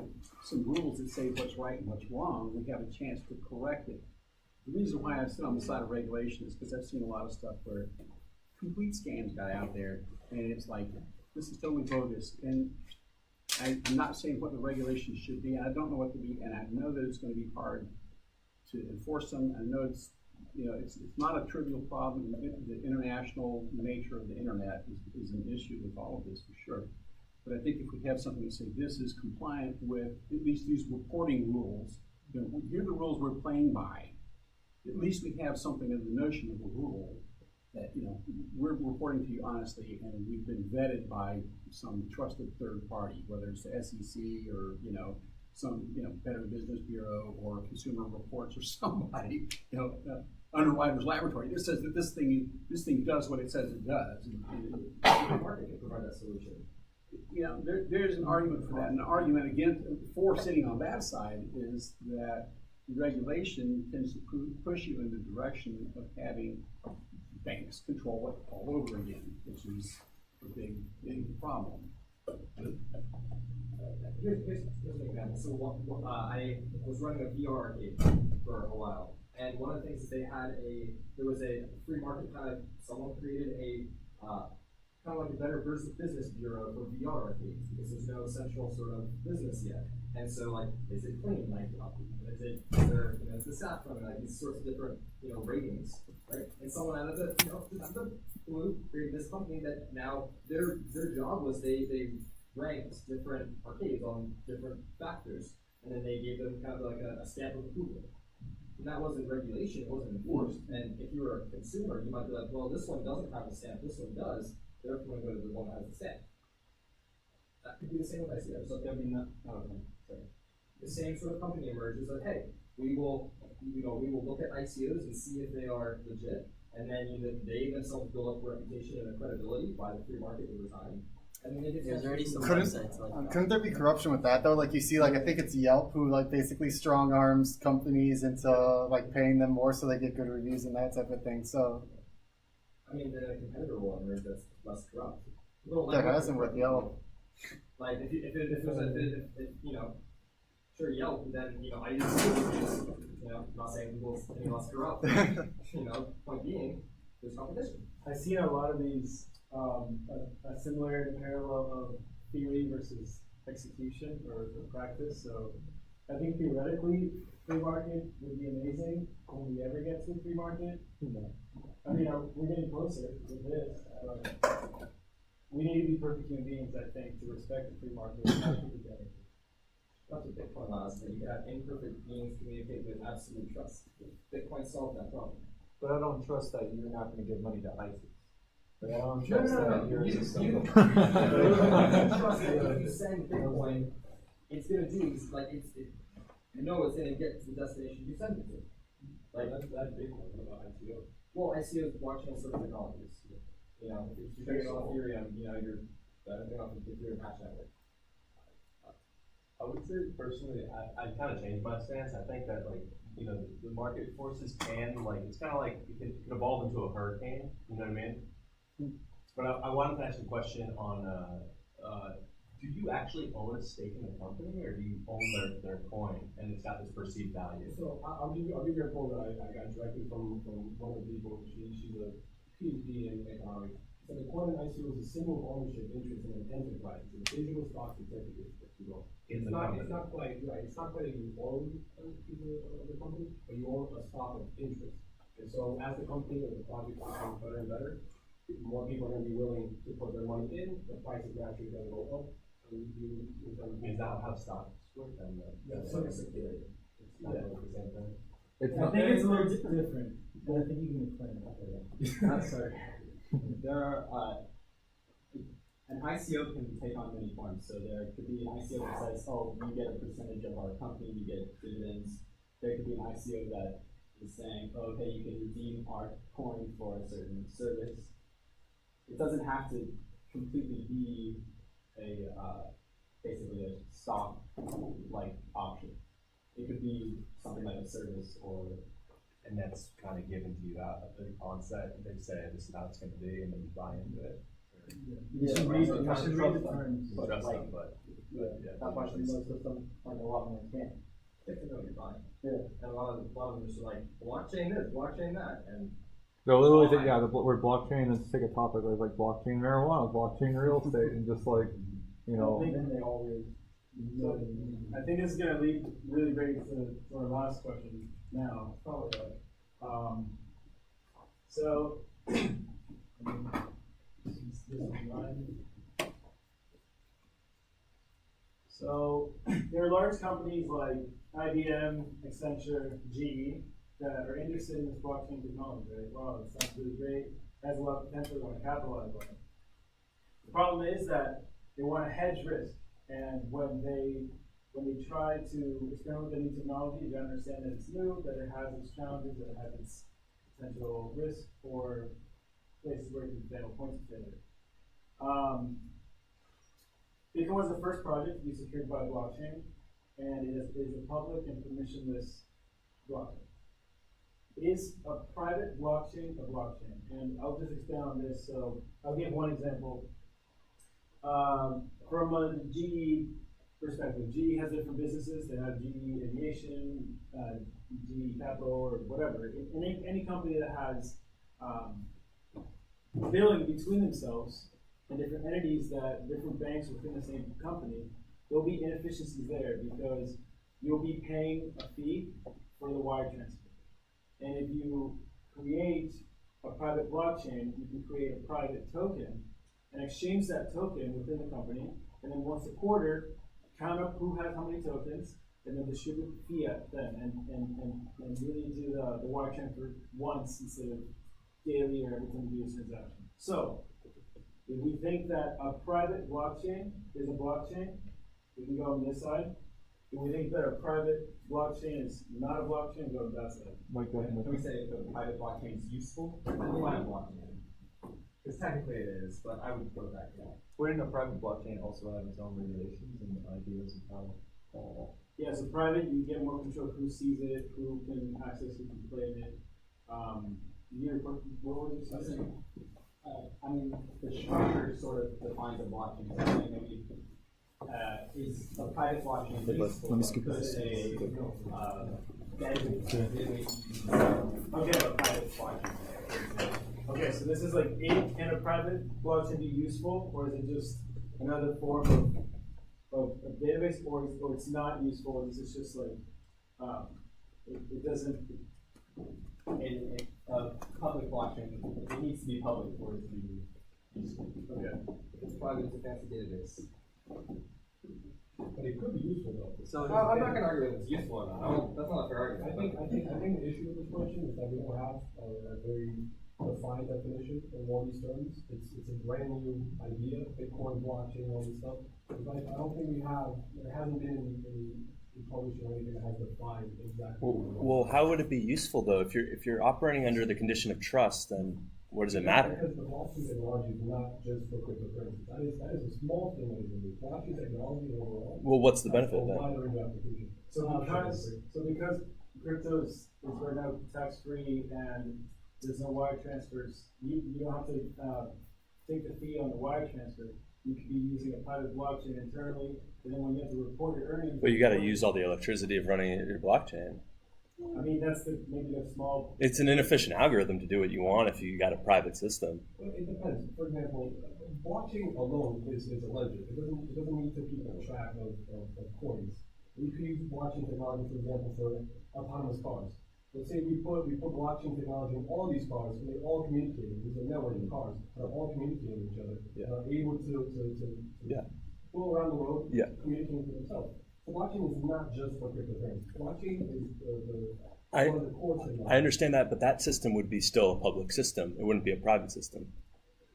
some rules that say what's right and what's wrong, we have a chance to correct it. The reason why I sit on the side of regulation is because I've seen a lot of stuff where complete scams got out there, and it's like, this is totally bogus. And I'm not saying what the regulations should be, and I don't know what to be, and I know that it's going to be hard to enforce them. I know it's, you know, it's not a trivial problem. The international nature of the internet is an issue with all of this for sure. But I think if we have something to say this is compliant with at least these reporting rules, you know, here are the rules we're playing by. At least we have something of the notion of a rule that, you know, we're reporting to you honestly, and we've been vetted by some trusted third party, whether it's the SEC or, you know, some, you know, Better Business Bureau or Consumer Reports or somebody, you know, Underwriters Laboratory. This says that this thing does what it says it does. The market can provide that solution. You know, there's an argument for that. And the argument against for sitting on that side is that regulation tends to push you in the direction of having banks control it all over again, which is a big problem. Here's an example. So I was running a VR arcade for a while, and one of the things is there was a free market kind of, someone created a kind of like a Better Business Bureau for VR arcades because there's no central sort of business yet. And so, like, is it clean? Like, is there, you know, is the staff running? Like, these sorts of different, you know, ratings, right? And someone out of the, you know, the blue created this company that now their job was they ranked different arcades on different factors, and then they gave them kind of like a stamp of approval. And that wasn't regulation; it wasn't enforced. And if you were a consumer, you might be like, well, this one doesn't have a stamp, this one does. Therefore, I'm going to go to the one that has a stamp. That could be the same with ICOs. So, I mean, the same sort of company emerges like, hey, we will look at ICOs and see if they are legit, and then they themselves build up a reputation and a credibility by the free market over time. And then there's already some couldn't, websites like that. Couldn't there be corruption with that though? Like you see, like I think it's Yelp who like basically strong arms companies into like paying them more so they get good reviews and that type of thing. So, I mean, then a competitor will emerge that's less corrupt. There hasn't with Yelp. Like if you know, sure Yelp, then you know I use reviews. You know, I'm not saying Google's any less corrupt. You know, point being, there's competition. I see a lot of these a similar parallel of theory versus execution or practice. So I think theoretically, free market would be amazing when we ever get to the free market. I mean, we're getting closer with this, but we need to be perfect human beings, I think, to respect the free market. That's what Bitcoin allows. That you can have imperfect beings communicate with absolute trust. Bitcoin solved that problem. But I don't trust that you're not going to give money to ISIS. Like, I don't trust that you're you trust that if you send Bitcoin, it's going to do like you know it's going to get to the destination you send it to. Like that's Bitcoin. What about ICO? Well, ICO is blockchain sort of technologies. You know, if you're doing it on Ethereum, you know you're doing off the Ethereum hash network. I would say personally, I kind of changed my stance. I think that like, you know, the market forces can like, it's kind of like it can evolve into a hurricane. You know what I mean? But I wanted to ask a question on Do you actually own a stake in the company, or do you own their coin and it's got this perceived value? So I'll give you a quote that I got directly from one of the people. She's a PhD in economics. So the coin in ICO is a single ownership interest in an enterprise. It's a digital stock certificate, if you will. It's not quite right. It's not quite that you own a piece of the company, but you own a stock of interest. And so as the company or the project becomes better and better, more people are going to be willing to put their money in. The price is naturally going to go up. Is that how stocks work? And Yes. like a security. It's not like the same thing. I think it's a little different. And I think you can explain it. Sorry. There are, an ICO can take on many forms. So there could be an ICO that says, oh, you get a percentage of our company, you get dividends. There could be an ICO that is saying, oh, okay, you can redeem our coin for a certain service. It doesn't have to completely be basically a stock like option. It could be something like a service and that's kind of given to you out at the onset. They say this is how it's going to be, and then you buy into it. You should read the terms. But That's why most of them, like a lot of them can't. They can know what you're buying. Yeah. And a lot of them just are like, blockchain this, blockchain that, and They'll literally take, the word blockchain and just take a topic like blockchain marijuana, blockchain real estate, and just like, you know. Then they always. So I think this is going to lead really great to our last question now. Probably. So, so there are large companies like IBM, Accenture, GE that are interested in this blockchain technology, right? Wow, it sounds really great. Has a lot of potential. They want to capitalize on it. The problem is that they want to hedge risk, and when they try to experiment with the new technology, they understand that it's new, that it has its challenges, that it has its potential risk or places where it can fail, points of failure. Bitcoin was the first project to be secured by blockchain, and it is a public and permissionless blockchain. Is a private blockchain a blockchain? And I'll just expand on this. So I'll give one example. From a GE perspective, GE has different businesses. They have GE Aviation, GE Capital, or whatever. Any company that has billing between themselves and different entities that different banks within the same company, there'll be inefficiencies there because you'll be paying a fee for the wire transfer. And if you create a private blockchain, you can create a private token and exchange that token within the company, and then once a quarter, count up who has how many tokens, and then distribute fiat then, and really do the wire transfer once instead of daily or every time you do a transaction. So, if we think that a private blockchain is a blockchain, we can go on this side. If we think that a private blockchain is not a blockchain, go on that side. Can we say if a private blockchain is useful or not a blockchain? Because technically it is, but I would go back to that. Wouldn't a private blockchain also have its own regulations and ideas of how? Yeah, so private, you get more control of who sees it, who can access it, who can play in it. What was you saying? I mean, the structure sort of defines a blockchain. So maybe is a private blockchain useful? Let me skip this. Okay. Private blockchain. Okay, so this is like, can a private blockchain be useful, or is it just another form of a database, or it's not useful, and it's just like, it doesn't. A public blockchain, it needs to be public for it to be useful. Okay. if it's private, it's a fancy database. But it could be useful though. So I'm not going to argue whether it's useful or not. That's not a fair argument. I think the issue with this question is that we don't have a very defined definition of all these terms. It's a brand new idea, Bitcoin, blockchain, all this stuff. But I don't think there hasn't been any publishing or anything that has defined exactly. Well, how would it be useful though? If you're operating under the condition of trust, then what does it matter? Because the blockchain technology is not just for cryptocurrency. That is a small thing that is in the blockchain technology overall. Well, what's the benefit then? So because crypto is right now tax free and there's no wire transfers, you don't have to take the fee on the wire transfer. you could be using a private blockchain internally, and then when you have to report your earnings. But you got to use all the electricity of running your blockchain. I mean, that's maybe a small. It's an inefficient algorithm to do what you want if you got a private system. Well, it depends. For example, blockchain alone is a ledger. It doesn't need to keep a track of coins. You could use blockchain technology, for example, for autonomous cars. Let's say we put blockchain technology in all these cars, and they all communicate. There's a network of cars that are all communicating with each other, and are able to go around the world, communicating with themselves. So blockchain is not just for cryptocurrency. Blockchain is one of the core technologies. I understand that, but that system would be still a public system. It wouldn't be a private system.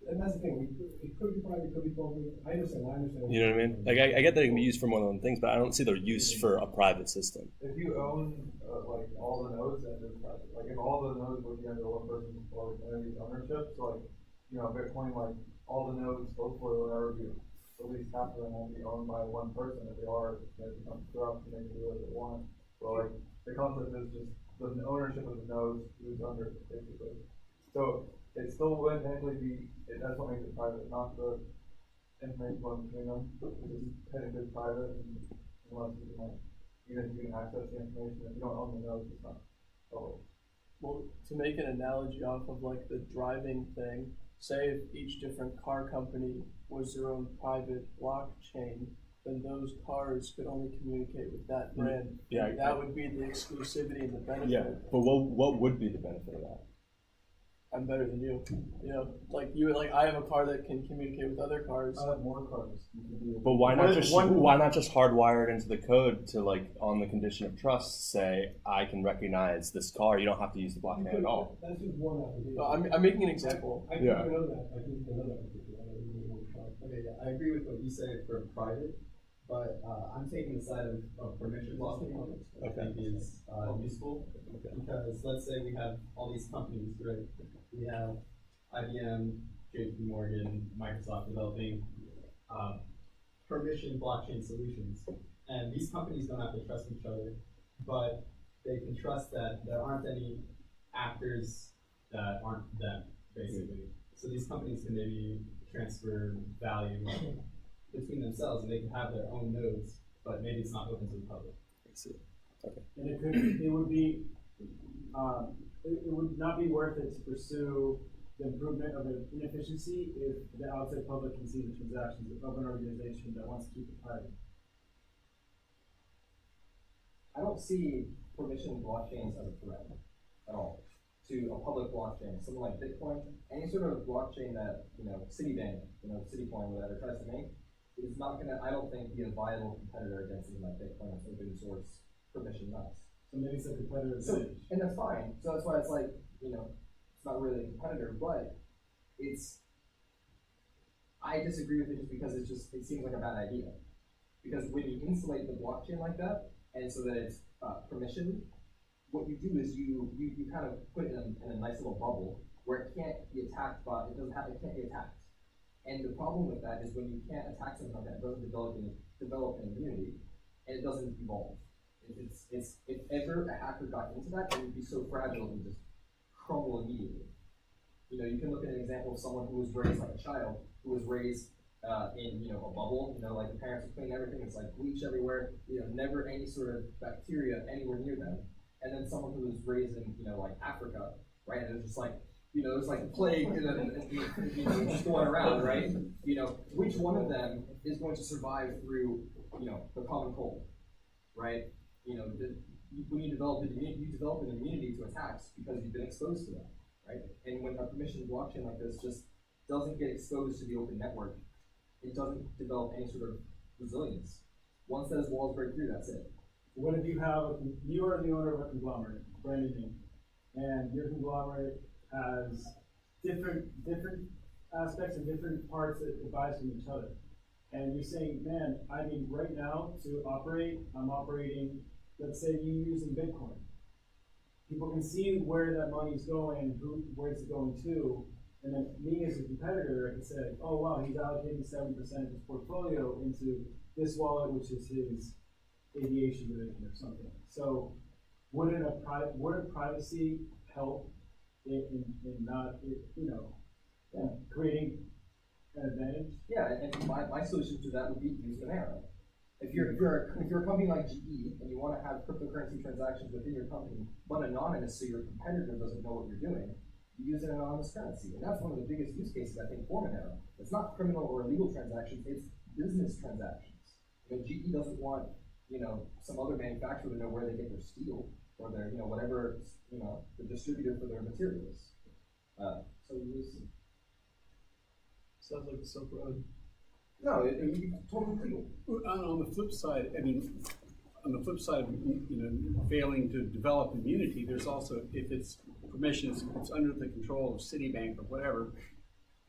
And that's the thing. It could be private, it could be public. I understand. You know what I mean? Like I get that it can be used for one of them things, but I don't see the use for a private system. If you own like all the nodes, then it's private. Like if all the nodes would be under one person's or entity's ownership, so like Bitcoin, like all the nodes, hopefully will never be, at least half of them won't be owned by one person. If they are, then it becomes corrupt and they can do what they want. So like the concept is just the ownership of the nodes who's under it, basically. So it still would technically be, that's what makes it private, not the information going between them, which is technically private, unless you can, like, even if you can access the information, if you don't own the nodes, it's not public. Well, to make an analogy off of like the driving thing, say if each different car company was their own private blockchain, then those cars could only communicate with that brand. Yeah, and that would be the exclusivity and the benefit. Yeah, but what would be the benefit of that? I'm better than you. You know, I have a car that can communicate with other cars. I have more cars. But why not just hardwire it into the code to, like, on the condition of trust, say I can recognize this car. You don't have to use the blockchain at all. That's just one application. No, I'm making an example. I think another application. Okay, yeah, I agree with what you say for private, but I'm taking the side of permission blocking, which I think is useful. Because let's say we have all these companies, right? We have IBM, JP Morgan, Microsoft developing permission blockchain solutions. And these companies don't have to trust each other, but they can trust that there aren't any actors that aren't them, basically. So these companies can maybe transfer value between themselves, and they can have their own nodes, but maybe it's not open to the public. I see. Okay. And it would not be worth it to pursue the improvement of an inefficiency if the outside public can see the transactions of an organization that wants to keep it private. I don't see permission blockchains as a threat at all to a public blockchain, something like Bitcoin. Any sort of blockchain that Citibank, Citicoin, whatever, tries to make is not going to, I don't think, be a viable competitor against something like Bitcoin, open source, permissionless. So maybe it's a competitor advantage. And that's fine. So that's why it's like, it's not really a competitor, but I disagree with it just because it seems like a bad idea. Because when you insulate the blockchain like that, and so that it's permissioned, what you do is you kind of put it in a nice little bubble where it can't be attacked by, it can't be attacked. And the problem with that is when you can't attack something like that, it doesn't develop an immunity, and it doesn't evolve. If ever a hacker got into that, it would be so fragile it would just crumble immediately. You can look at an example of someone who was raised like a child, who was raised in a bubble. Like the parents would clean everything. It's like bleach everywhere. Never any sort of bacteria anywhere near them. And then someone who was raised in like Africa, right? And it was just like it's like a plague and just going around, right? Which one of them is going to survive through the common cold, right? When you develop an immunity to attacks because you've been exposed to them, right? And when a permissioned blockchain like this just doesn't get exposed to the open network, it doesn't develop any sort of resilience. Once those walls break through, that's it. What if you are the owner of a conglomerate, brand new, and your conglomerate has different aspects and different parts that it buys from each other, and you're saying, man, I mean, right now to operate, I'm operating. Let's say you're using Bitcoin. People can see where that money's going, where it's going to, and then me as a competitor, I can say, oh wow, he's allocating 7% of his portfolio into this wallet, which is his aviation division or something. So wouldn't privacy help in not creating an advantage? Yeah, and my solution to that would be use Monero. If you're a company like GE and you want to have cryptocurrency transactions within your company, but anonymous, so your competitor doesn't know what you're doing, you use an anonymous currency, and that's one of the biggest use cases I think for Monero. It's not criminal or illegal transactions; it's business transactions. GE doesn't want some other manufacturer to know where they get their steel or their whatever the distributor for their materials. So use. Sounds like the Silk Road. No, it'd be totally legal. On the flip side, of failing to develop immunity, there's also, if it's permissions, if it's under the control of Citibank or whatever,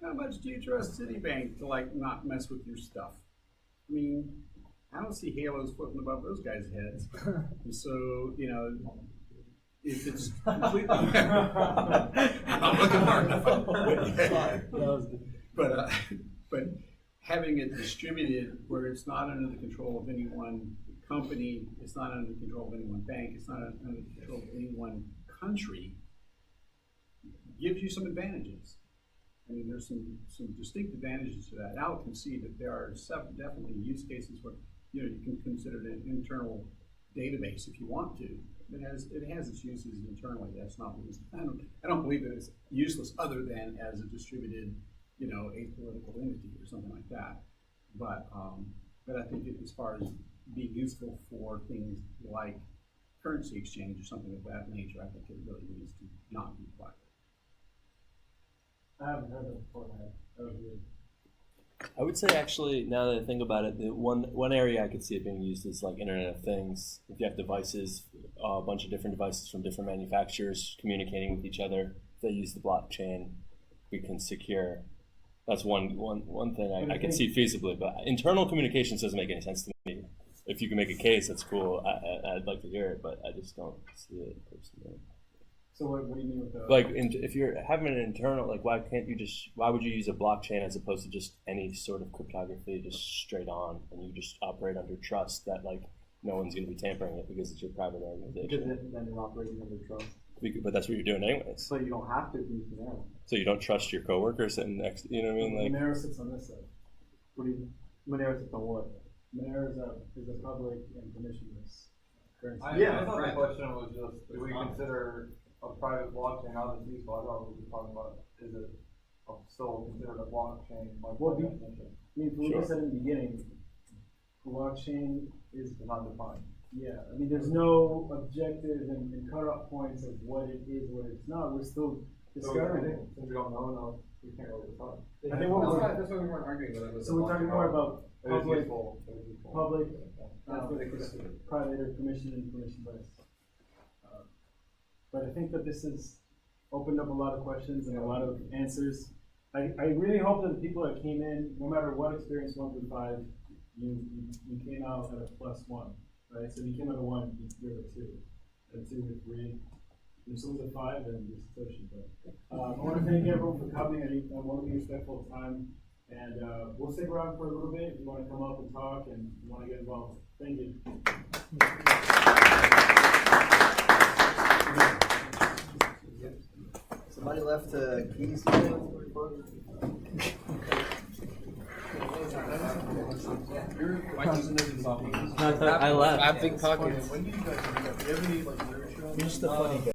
how much do you trust Citibank to not mess with your stuff? I mean, I don't see halos floating above those guys' heads. And so, if it's completely, I'm looking hard enough. But having it distributed where it's not under the control of any one company, it's not under the control of any one bank, it's not under the control of any one country, gives you some advantages. I mean, there's some distinct advantages to that. Al can see that there are definitely use cases where you can consider it an internal database if you want to. It has its uses internally. That's not what I don't believe that it's useless other than as a distributed apolitical entity or something like that. But I think as far as being useful for things like currency exchange or something of that nature, I think it really needs to not be private. I haven't heard that before. That was weird. I would say actually, now that I think about it, the one area I could see it being used is like Internet of Things. If you have devices, a bunch of different devices from different manufacturers communicating with each other, if they use the blockchain, we can secure. That's one thing I can see feasibly, but internal communications doesn't make any sense to me. If you can make a case, that's cool. I'd like to hear it, but I just don't see it personally. So what do you mean with that? If you're having an internal, why would you use a blockchain as opposed to just any sort of cryptography, just straight on, and you just operate under trust that no one's going to be tampering it because it's your private organization? Because then you're operating under trust. But that's what you're doing anyways. So you don't have to use Monero. So you don't trust your coworker sitting next, you know what I mean? Monero sits on this side. What do you? Monero sits on what? Monero is a public and permissionless currency. I thought the question was just, do we consider a private blockchain not as useful? I thought we were talking about, is it still considered a blockchain? Well, if we said in the beginning, blockchain is not defined. Yeah, I mean, there's no objective and cutoff points of what it is, what it's not. We're still discovering it. Since we don't know, we can't really decide. I think that's why we weren't arguing with it. So we're talking more about public, private or permission and permissionless. But I think that this has opened up a lot of questions and a lot of answers. I really hope that the people that came in, no matter what experience 1 through 5, you came out at a +1, right? So if you came out at 1, you're a 2, and 2 or 3. If someone's at 5, then you're Satoshi. But I want to thank everyone for coming. I want to be respectful of time, and we'll stick around for a little bit if you want to come up and talk and you want to get involved. Thank you. Somebody left keys. I left. I have big pockets. When do you guys do that? Do you have any literature on You're just a funny guy.